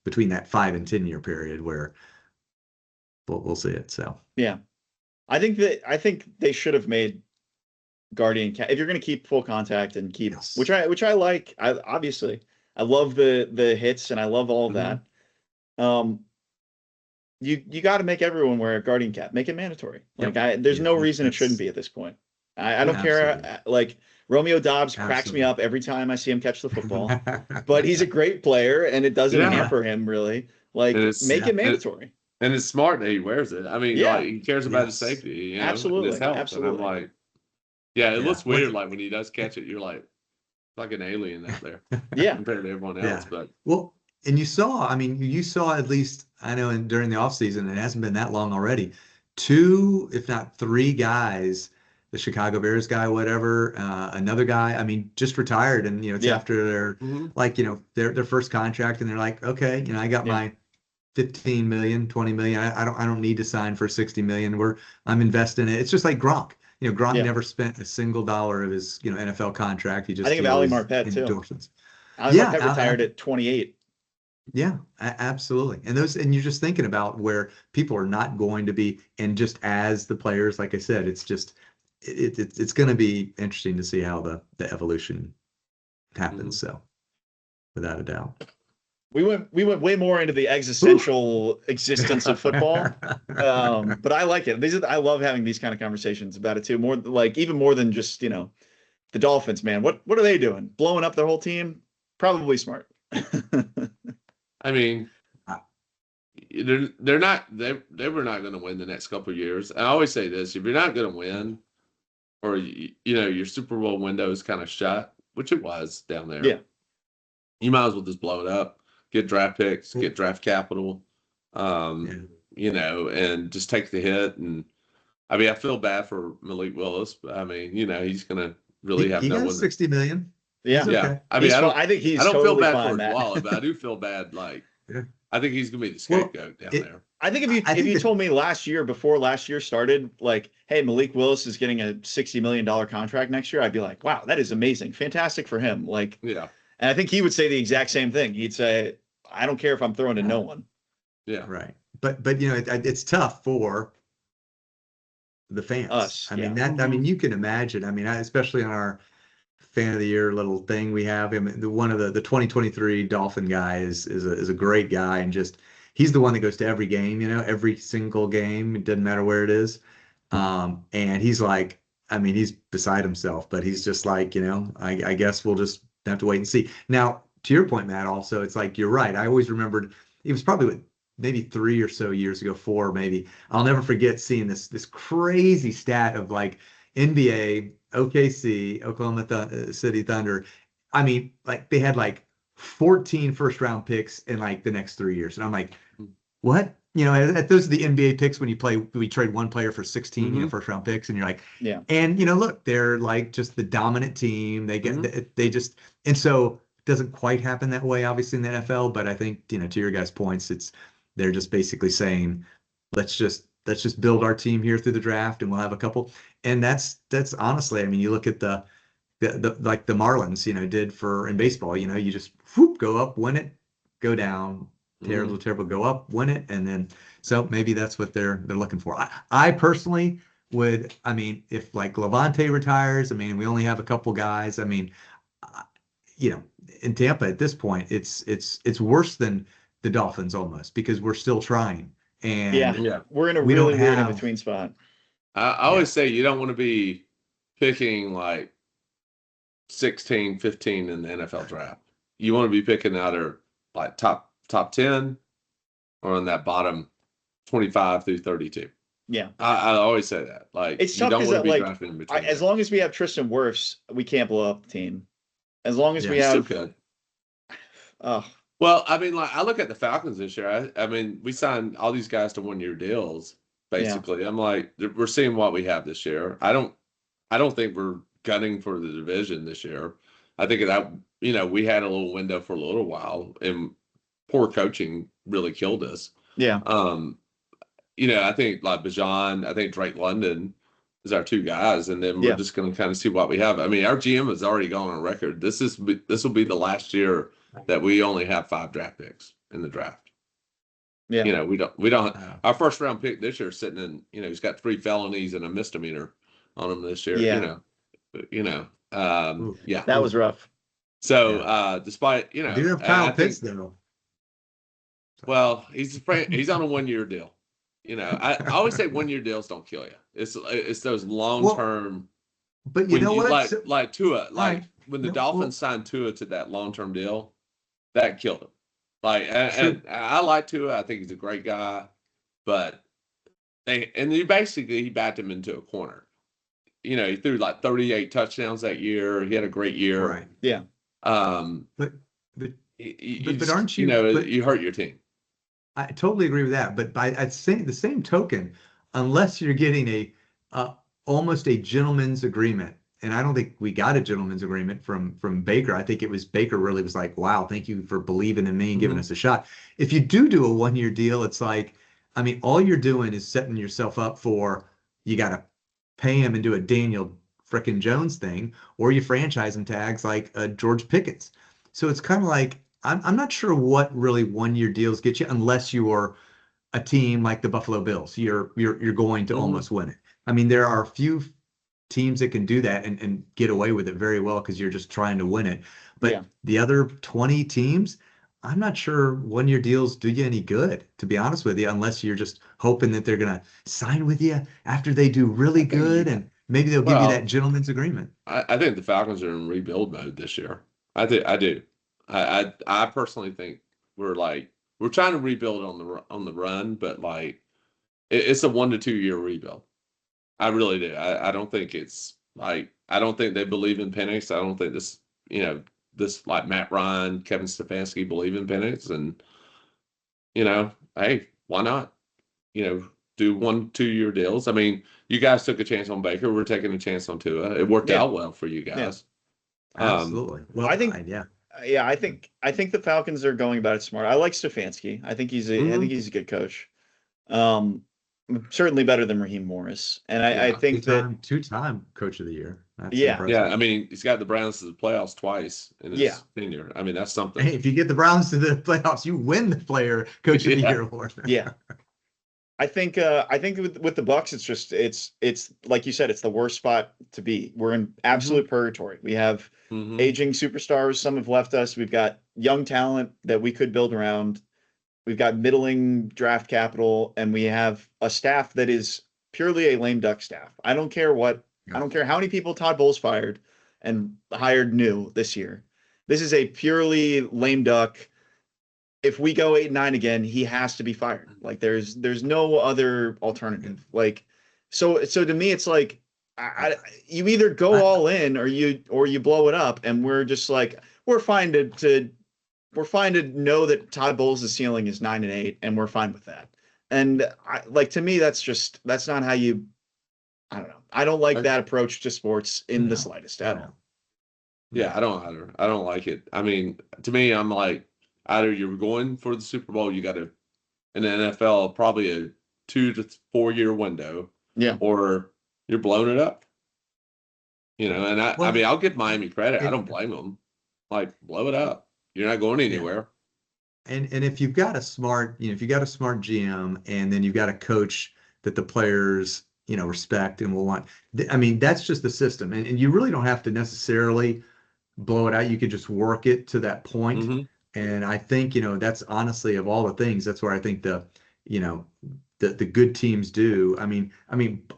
between that 5 and 10 year period where we'll see it. So Yeah. I think they should have made Guardian if you're going to keep full contact and keep, yes. which I like. I love the hits and I love all of that. You got to make everyone wear a Guardian cap. Make it mandatory. Like, there's no reason it shouldn't be at this point. I don't care. Like, Romeo Dobbs cracks me up every time I see him catch the football, but he's a great player and it doesn't hamper him really. Like, make it mandatory. And it's smart that he wears it. I mean, like, he cares about his safety, absolutely, and his health. absolutely. And I'm like, it looks weird. Like when he does catch it, you're like an alien out there. Compared to everyone else. But well, and you saw at least, I know, during the offseason, it hasn't been that long already, 2, if not 3 guys, the Chicago Bears guy, whatever, another guy, I mean, just retired, and it's after their like, their first contract, and they're like, okay, I got my 15 million, 20 million. I don't need to sign for 60 million. I'm investing in it. It's just like Gronk. Gronk never spent a single dollar of his, NFL contract. He just, I think of Ali Marpet too. Endorsements. Ali Marpet retired at 28. Yeah, absolutely. And you're just thinking about where people are not going to be, and just as the players, like I said, it's just it's going to be interesting to see how the evolution happens. So, without a doubt. We went way more into the existential existence of football, but I like it. I love having these kind of conversations about it too. More like, even more than just the Dolphins, man. What are they doing? Blowing up their whole team? Probably smart. I mean, they're not. They were not going to win the next couple of years. I always say this: if you're not going to win, or your Super Bowl window is kind of shut, which it was down there. You might as well just blow it up. Get draft picks, get draft capital, and just take the hit. And I mean, I feel bad for Malik Willis, but I mean, he's going to really have he no got 60 million. Yeah. Okay. I mean, I think he's. I don't totally feel bad fine, for his Matt. wallet, but I do feel bad. Like, I think he's going to be the scapegoat down there. I think if you told me before last year started, like, hey, Malik Willis is getting a $60 million contract next year, I'd be like, wow, that is amazing, fantastic for him. Like, and I think he would say the exact same thing. He'd say, I don't care if I'm throwing to no one. Yeah. Right. But it's tough for the fans. Us. I mean, you can imagine. I mean, especially on our fan of the year little thing we have him. One of the 2023 Dolphin guy is a great guy, and just he's the one that goes to every game, every single game. It doesn't matter where it is. And he's like, I mean, he's beside himself, but he's just like, I guess we'll just have to wait and see. Now, to your point, Matt, also, it's like, you're right. I always remembered it was probably maybe 3 or so years ago, 4 maybe. I'll never forget seeing this crazy stat of like NBA, OKC, City Thunder. I mean, like they had like 14 first round picks in like the next 3 years. And I'm like, what? Those are the NBA picks when we trade one player for 16, first round picks, and you're like, Yeah. And look, they're like just the dominant team. They get they just, and so it doesn't quite happen that way, obviously, in the NFL. But I think, to your guys' points, they're just basically saying, let's just build our team here through the draft, and we'll have a couple. And that's honestly, I mean, you look at the like the Marlins, did in baseball. You just go up, win it, go down, terrible, go up, win it, and then so maybe that's what they're looking for. I personally would, I mean, if like Levante retires, I mean, we only have a couple guys. I mean, in Tampa at this point, it's worse than the Dolphins almost because we're still trying. And we're in a really weird in between spot. I always say you don't want to be picking like 16, 15 in the NFL draft. You want to be picking either like top 10 or in that bottom 25 through 32. Yeah. I always say that. Like, it's you tough don't want to be like, drafting in between. as long as we have Tristan Wirfs, we can't blow up the team. As long as we have. Still could. Oh. Well, I mean, like I look at the Falcons this year. I mean, we signed all these guys to 1-year deals. Basically, I'm like, we're seeing what we have this year. I don't think we're gunning for the division this year. I think that we had a little window for a little while, and poor coaching really killed us. Yeah. I think like Bijan, I think Drake London is our 2 guys, and then we're just going to kind of see what we have. I mean, our GM has already gone on record. This will be the last year that we only have 5 draft picks in the draft. Yeah. We don't. Our first round pick this year is sitting in. He's got 3 felonies and a misdemeanor on him this year. Yeah. That was rough. So despite do you have Kyle Pitts though? Well, he's on a 1-year deal. I always say 1-year deals don't kill you. It's those long term. But you know what? Like Tua, when the Dolphins signed Tua to that long term deal, that killed him. And I like Tua. I think he's a great guy, but he backed him into a corner. He threw like 38 touchdowns that year. He had a great year. Right. Yeah. But aren't you? You hurt your team. I totally agree with that. But I'd say the same token, unless you're getting almost a gentleman's agreement, and I don't think we got a gentleman's agreement from Baker. I think it was Baker really was like, wow, thank you for believing in me and giving us a shot. If you do a 1-year deal, it's like, I mean, all you're doing is setting yourself up for, you got to pay him and do a Daniel frickin' Jones thing, or you franchise him tags like George Pickens. So it's kind of like, I'm not sure what really 1-year deals get you unless you are a team like the Buffalo Bills. You're going to almost win it. I mean, there are a few teams that can do that and get away with it very well because you're just trying to win it. But the other 20 teams, I'm not sure 1-year deals do you any good, to be honest with you, unless you're just hoping that they're going to sign with you after they do really good, and maybe they'll give you that gentleman's agreement. I think the Falcons are in rebuild mode this year. I do. I personally think we're trying to rebuild on the run, but like it's a 1 to 2 year rebuild. I really do. I don't think it's like, I don't think they believe in Penix. I don't think this like Matt Ryan, Kevin Stefanski believe in Penix, and hey, why not? Do 1-2 year deals. I mean, you guys took a chance on Baker. We're taking a chance on Tua. It worked out well for you guys. Absolutely. Well, I think I think the Falcons are going about it smart. I like Stefanski. I think he's a good coach. Certainly better than Raheem Morris. And I think that two-time coach of the year. That's impressive. I mean, he's got the Browns to the playoffs twice in his tenure. I mean, that's something. Hey, if you get the Browns to the playoffs, you win the player coach of the year award. Yeah. I think with the Bucks, it's like you said, it's the worst spot to be. We're in absolute purgatory. We have aging superstars. Some have left us. We've got young talent that we could build around. we've got middling draft capital, and we have a staff that is purely a lame duck staff. I don't care how many people Todd Bowles fired and hired new this year. This is a purely lame duck. If we go 8-9 again, he has to be fired. Like there's no other alternative. Like so to me, it's like you either go all in or you blow it up, and we're just like we're fine to know that Todd Bowles' ceiling is 9-8, and we're fine with that. And to me, that's not how you. I don't know. I don't like that approach to sports in the slightest at all. Yeah, I don't either. I don't like it. I mean, to me, I'm like, either you're going for the Super Bowl, you got to, in the NFL, probably a 2 to 4 year window. Yeah. Or you're blowing it up. And I mean, I'll give Miami credit. I don't blame them. Like, blow it up. You're not going anywhere. And if you've got a smart, if you've got a smart GM, and then you've got a coach that the players, respect and will want. I mean, that's just the system. And you really don't have to necessarily blow it out. You could just work it to that point. Mm-hmm. And I think, that's honestly, of all the things, that's where I think the good teams do. I mean,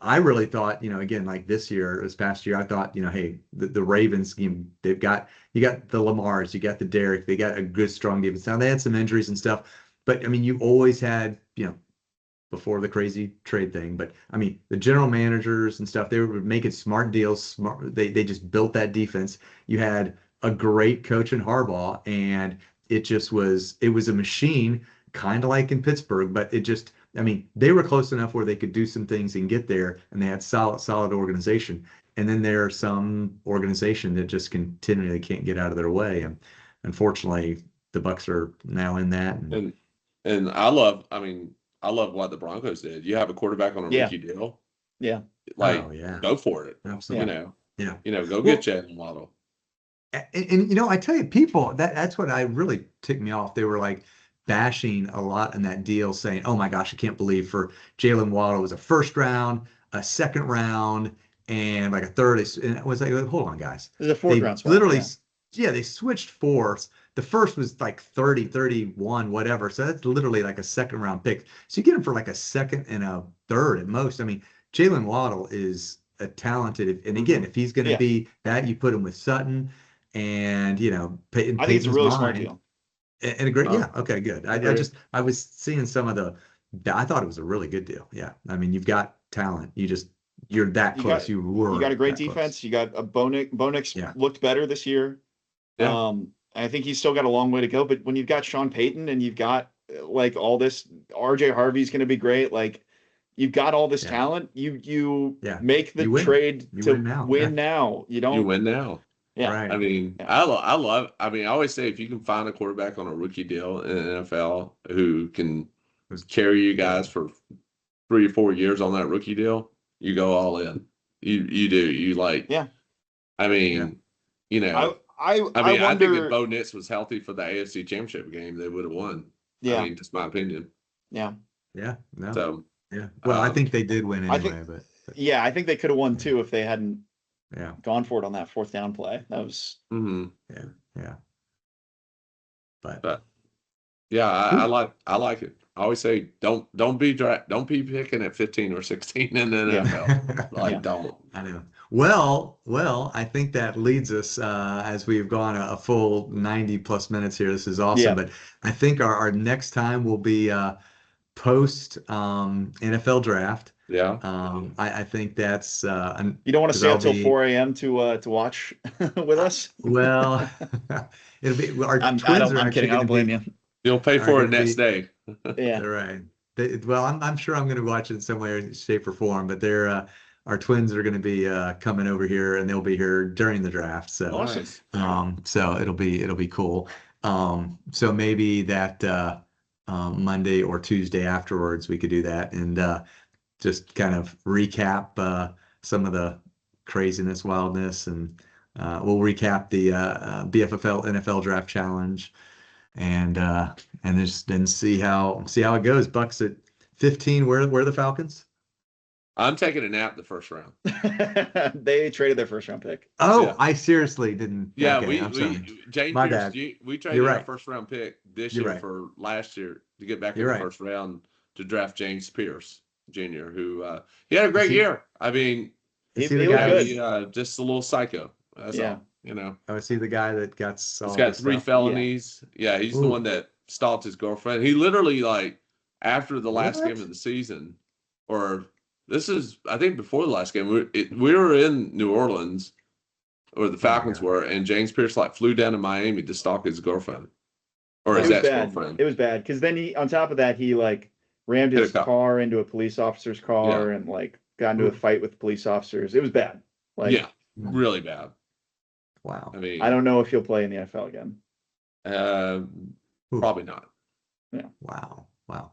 I really thought, again, like this past year, I thought, hey, the Ravens, you got the Lamars, you got the Derrick, they got a good, strong defense. Now they had some injuries and stuff, but I mean, you always had, before the crazy trade thing, but I mean, the general managers and stuff, they were making smart deals. They just built that defense. You had a great coach in Harbaugh, and it was a machine, kind of like in Pittsburgh, but I mean, they were close enough where they could do some things and get there, and they had solid organization. And then there's some organization that just continually can't get out of their way. And unfortunately, the Bucs are now in that. And I love what the Broncos did. You have a quarterback on a rookie deal. Yeah. Go for it. Absolutely. Go get Jalen Waddle. And I tell you, people, that's what I really ticked me off. They were like bashing a lot in that deal, saying, "Oh my gosh, I can't believe for Jalen Waddle it was a first round, a second round, and like a third." And it was like, hold on, guys. It was a fourth round swap. Literally, they switched fourths. The first was like 30, 31, whatever. So that's literally like a second round pick. So you get him for like a second and a third at most. I mean, Jalen Waddle is a talented, and again, if he's going to be that, you put him with Sutton, and Peyton. I think it's a really smart deal. And a great, okay, good. I was seeing some of I thought it was a really good deal. Yeah, I mean, you've got talent. You're that close. You got a great defense. Close. You got a Bonix looked better this year. Yeah. I think he's still got a long way to go. But when you've got Sean Payton and you've got like all this, RJ Harvey's going to be great. Like you've got all this talent. You make the trade to win now. You don't. You win now. Yeah. Right. I mean, I love. I mean, I always say if you can find a quarterback on a rookie deal in the NFL who can carry you guys for 3 or 4 years on that rookie deal, you go all in. You do. You like. Yeah. I mean, I wonder, think if Bo Nix was healthy for the AFC Championship game, they would have won. Yeah. I mean, just my opinion. Yeah. Yeah. No. So. Yeah. Well, I think they did win anyway, but. Yeah, I think they could have won too if they hadn't. Yeah. Gone for it on that fourth down play. That was. Mm-hmm. Yeah. But yeah, I like it. I always say don't be picking at 15 or 16 in the NFL. Don't. I know. Well, I think that leads us as we've gone a full 90 plus minutes here. This is awesome. Yeah. But I think our next time will be post NFL draft. Yeah. I think that's you don't want to stay until 4 a.m. to watch with us. Well, it'll be I'm kidding. I don't blame you. You'll pay for it next day. Yeah. Right. I'm sure I'm going to watch it in some way, shape, or form. But our twins are going to be coming over here, and they'll be here during the draft. So, awesome. So it'll be cool. So maybe that Monday or Tuesday afterwards, we could do that and. Just kind of recap some of the craziness, wildness, and we'll recap the BFFL NFL Draft Challenge, and then see how it goes. Bucks at 15. Where are the Falcons? I'm taking a nap the first round. They traded their first round pick. Oh, Yeah. I seriously didn't. Yeah, Okay, I'm sorry. James My Pierce, bad. we You're traded our right. first round pick this You're year right. for last year to get back in You're the right. first round to draft James Pierce Jr., who he had a Is great he, year. I mean, is He he the looked guy? good. he just a little psycho. That's Yeah. all. You know, Oh, is he the guy that got he's all got this 3 stuff? felonies. Yeah, he's the Ooh, one that stalked his girlfriend. He literally like after the last game what? of the season, or this is I think before the last game. We were in New Orleans, or the Oh my Falcons God. were, and James Pierce like flew down to Miami to stalk his girlfriend or It his was ex bad. girlfriend. It was bad because then he, on top of that, he like rammed Hit a his cop. car into a police officer's car and like got into a Ooh. fight with police officers. It was bad. Like, Yeah, really bad. Wow. I mean, I don't know if he'll play in the NFL again. Ooh. Probably not. Wow. Wow.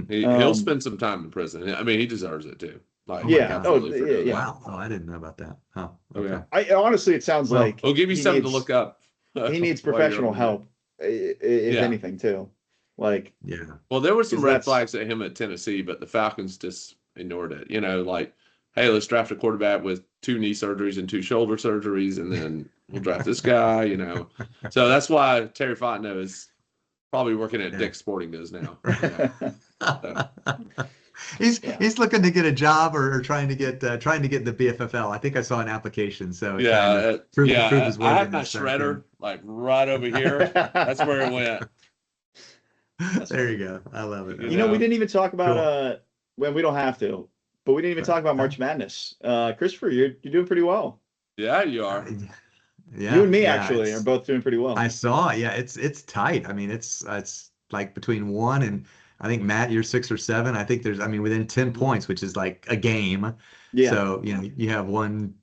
He'll spend some time in prison. I mean, he deserves it too. Like, Oh my Yeah. God. absolutely for doing Yeah. that. Wow. Oh, I didn't know about that. Oh, Oh, yeah. okay. Honestly, it sounds Well, like We'll give you he something to needs- look up. He needs while you're professional over there. help, if Yeah. anything, too. Like, Yeah. Well, there were some 'Cause red that's- flags at him at Tennessee, but the Falcons just ignored it. You know, like, hey, let's draft a quarterback with 2 knee surgeries and 2 shoulder surgeries, and then we'll draft this guy, you know. So that's why Terry Fontenot is probably working at Yeah. Dick's Sporting Goods now. He's looking to get a job or trying to get the BFFL. I think I saw an application, so it kind of proved his I had my worthiness back shredder like right over here. That's where it went. then. There you go. I love it. You know, we didn't even talk about Cool. well, we don't have to, but we didn't even talk about March Madness. Christopher, you're doing pretty well. Yeah, you are. Yeah, You and me yeah, actually are both doing pretty well. I saw. Yeah, it's tight. I mean, it's like between 1 and I think Matt, you're 6 or 7. I think I mean, within 10 points, which is like a game. Yeah. So, you have one,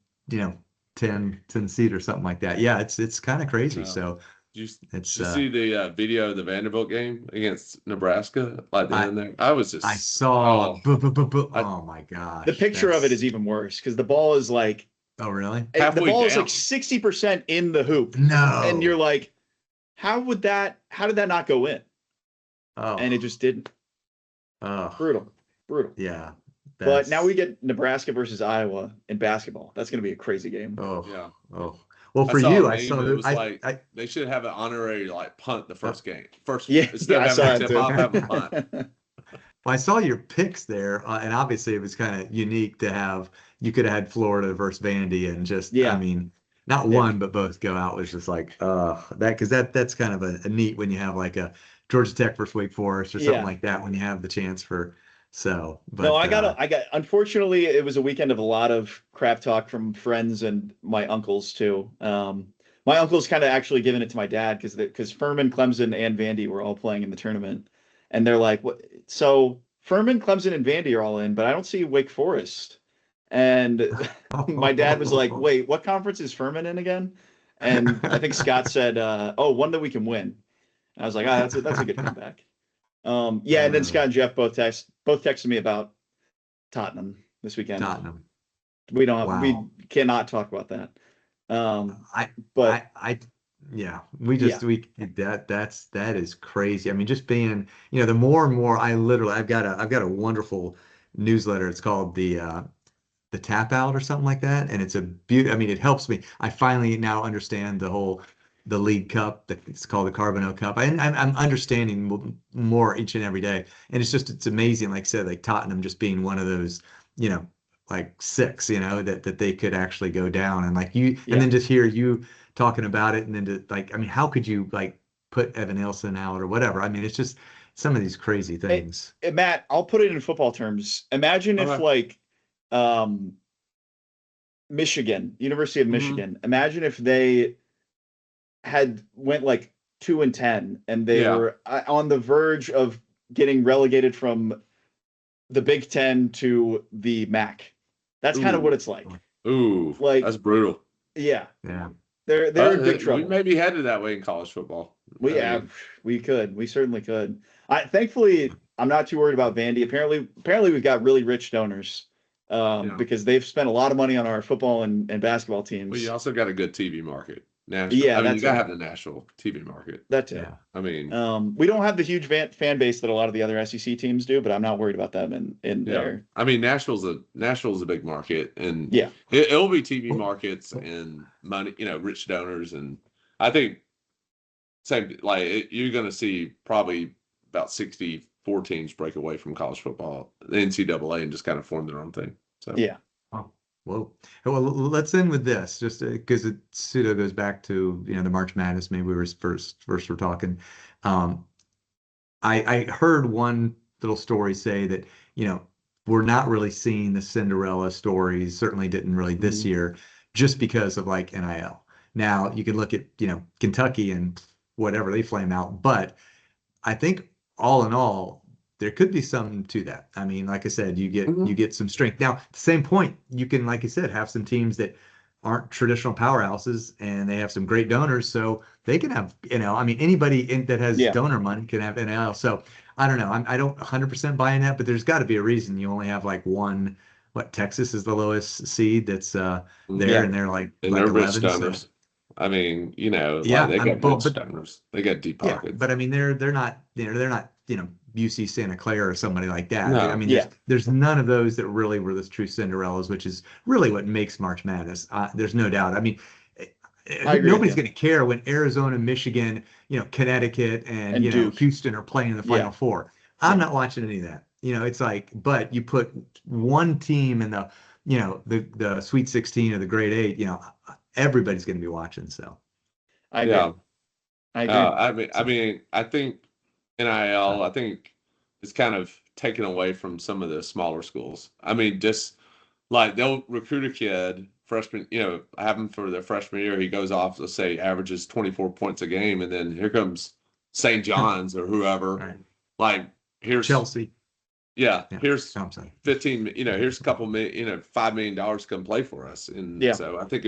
10 seed or something like that. Yeah, it's kind of crazy. Yeah. So Did it's you see the video of the Vanderbilt game against Nebraska? Like the end there, I was just. I saw. Oh. Oh my gosh. The picture of it is even worse because the ball is like Oh really? the Halfway ball is down. like 60% in the hoop. No. And you're like, how did that not go in? Oh. And it just didn't. Oh. Brutal. Yeah. But now we get Nebraska versus Iowa in basketball. That's going to be a crazy game. Oh. Yeah. Oh. Well, for I saw you, a I meme, saw it was I they should have an honorary like punt the first game. Yeah, Instead I of saw having that a tip off, have a too. punt. Well, I saw your picks there, and obviously it was kind of unique to have. You could have had Florida versus Vandy, and just Yeah. I mean, not one but both go out was just like that's kind of a neat when you have like a Georgia Tech versus Wake Forest or something Yeah. like that when you have the chance for so. But No, I got. Unfortunately, it was a weekend of a lot of crap talk from friends and my uncles too. My uncle's kind of actually giving it to my dad because Furman, Clemson, and Vandy were all playing in the tournament, and they're like, "What?" So Furman, Clemson, and Vandy are all in, but I don't see Wake Forest. And my dad was like, "Wait, what conference is Furman in again?" And I think Scott said, "Oh, one that we can win." And I was like, "Ah, that's a good comeback." Yeah, and then Scott and Jeff both texted me about Tottenham this weekend. Tottenham. We don't have, Wow. we cannot talk about that. That is crazy. I mean, just being, the more and more I've got a wonderful newsletter. It's called the Tap Out or something like that, and it's a beauty. I mean, it helps me. I finally now understand the League Cup. It's called the Carbonell Cup. I'm understanding more each and every day, and it's amazing. Like I said, like Tottenham just being one of those, like 6, that they could actually go down, and like you, and then just hear you talking about it, and then to like, I mean, how could you like put Evan Nielsen out or whatever? I mean, it's just some of these crazy things. Hey, Matt, I'll put it in football terms. Imagine if like Michigan, University of Michigan, imagine if they had went like 2-10 and they were on the verge of getting relegated from the Big Ten to the MAC. That's kind of what it's like. Ooh, like that's brutal. Yeah. Yeah. They're in big trouble. We may be headed that way in college football. We could. We certainly could. Thankfully, I'm not too worried about Vandy. Apparently we've got really rich donors because they've spent a lot of money on our football and basketball teams. Well, you also got a good TV market. national. Yeah, I mean, you that's gotta it. have the national TV market. That's it. Yeah. I mean, We don't have the huge fan base that a lot of the other SEC teams do, but I'm not worried about them in yeah. there. I mean, Nashville's a big market, and Yeah. it'll be TV markets and money, rich donors, and I think same you're going to see probably about 64 teams break away from college football, the NCAA, and just kind of form their own thing. So Yeah. Oh, whoa. Well, let's end with this, just because it pseudo goes back to the March Madness. Maybe we were first were talking. I heard one little story say that we're not really seeing the Cinderella stories. Certainly didn't really this year, just because of like NIL. Now you can look at Kentucky and whatever they flame out, but I think all in all, there could be something to that. I mean, like I said, you get some strength. Now, at the same point, you can, like I said, have some teams that aren't traditional powerhouses and they have some great donors, so they can have, I mean, anybody that has donor money can have NIL. So I don't know. I don't 100% buy in that, but there's got to be a reason you only have like one. What, Texas is the lowest seed that's there, and they're like they're rich 11. donors. So. I mean, they Yeah, got rich donors. They got deep yeah, pockets. but I mean, they're not, they're not, UC Santa Clara or somebody like that. No. I mean, there's none of those that really were the true Cinderellas, which is really what makes March Madness. There's no doubt. I mean, nobody's going to care when Arizona, Michigan, Connecticut, and Duke. Houston are playing in the Final Four. I'm not watching any of that. It's like, but you put one team in the, the Sweet 16 or the Grade 8, everybody's going to be watching. So. I agree. Yeah. I agree. I mean, I think NIL, I think it's kind of taken away from some of the smaller schools. I mean, just like they'll recruit a kid, freshman, have him for their freshman year. He goes off, let's say, averages 24 points a game, and then here comes St. John's or whoever. Right. Like, here's Chelsea. Yeah, here's I'm sorry. 15. Here's a couple million, $5 million to come play for us, and so I think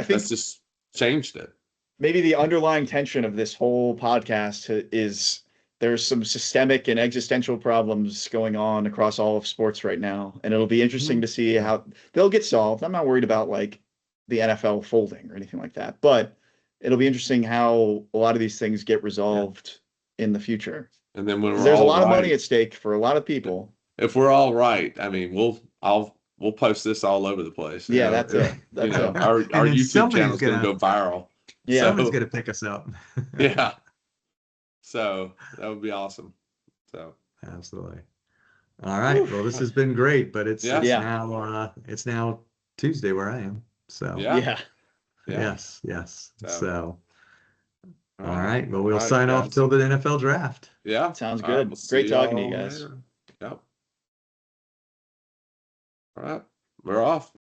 that's just changed it. Maybe the underlying tension of this whole podcast is there's some systemic and existential problems going on across all of sports right now. And it'll be interesting to see how they'll get solved. I'm not worried about like the NFL folding or anything like that, but it'll be interesting how a lot of these things get resolved in the future. And then when there's a lot of money at stake for a lot of people. If we're all right, I mean, we'll post this all over the place. Yeah, that's it. That's it. Our YouTube channel is going to go viral. Yeah, someone's going to pick us up. Yeah. So that would be awesome. So absolutely. All right. Well, this has been great, but it's now Tuesday where I am. So yes. So all right. Well, we'll sign off till the NFL draft. Yeah. Sounds good. We'll great talking to you guys. Later. Yep. All right. We're off.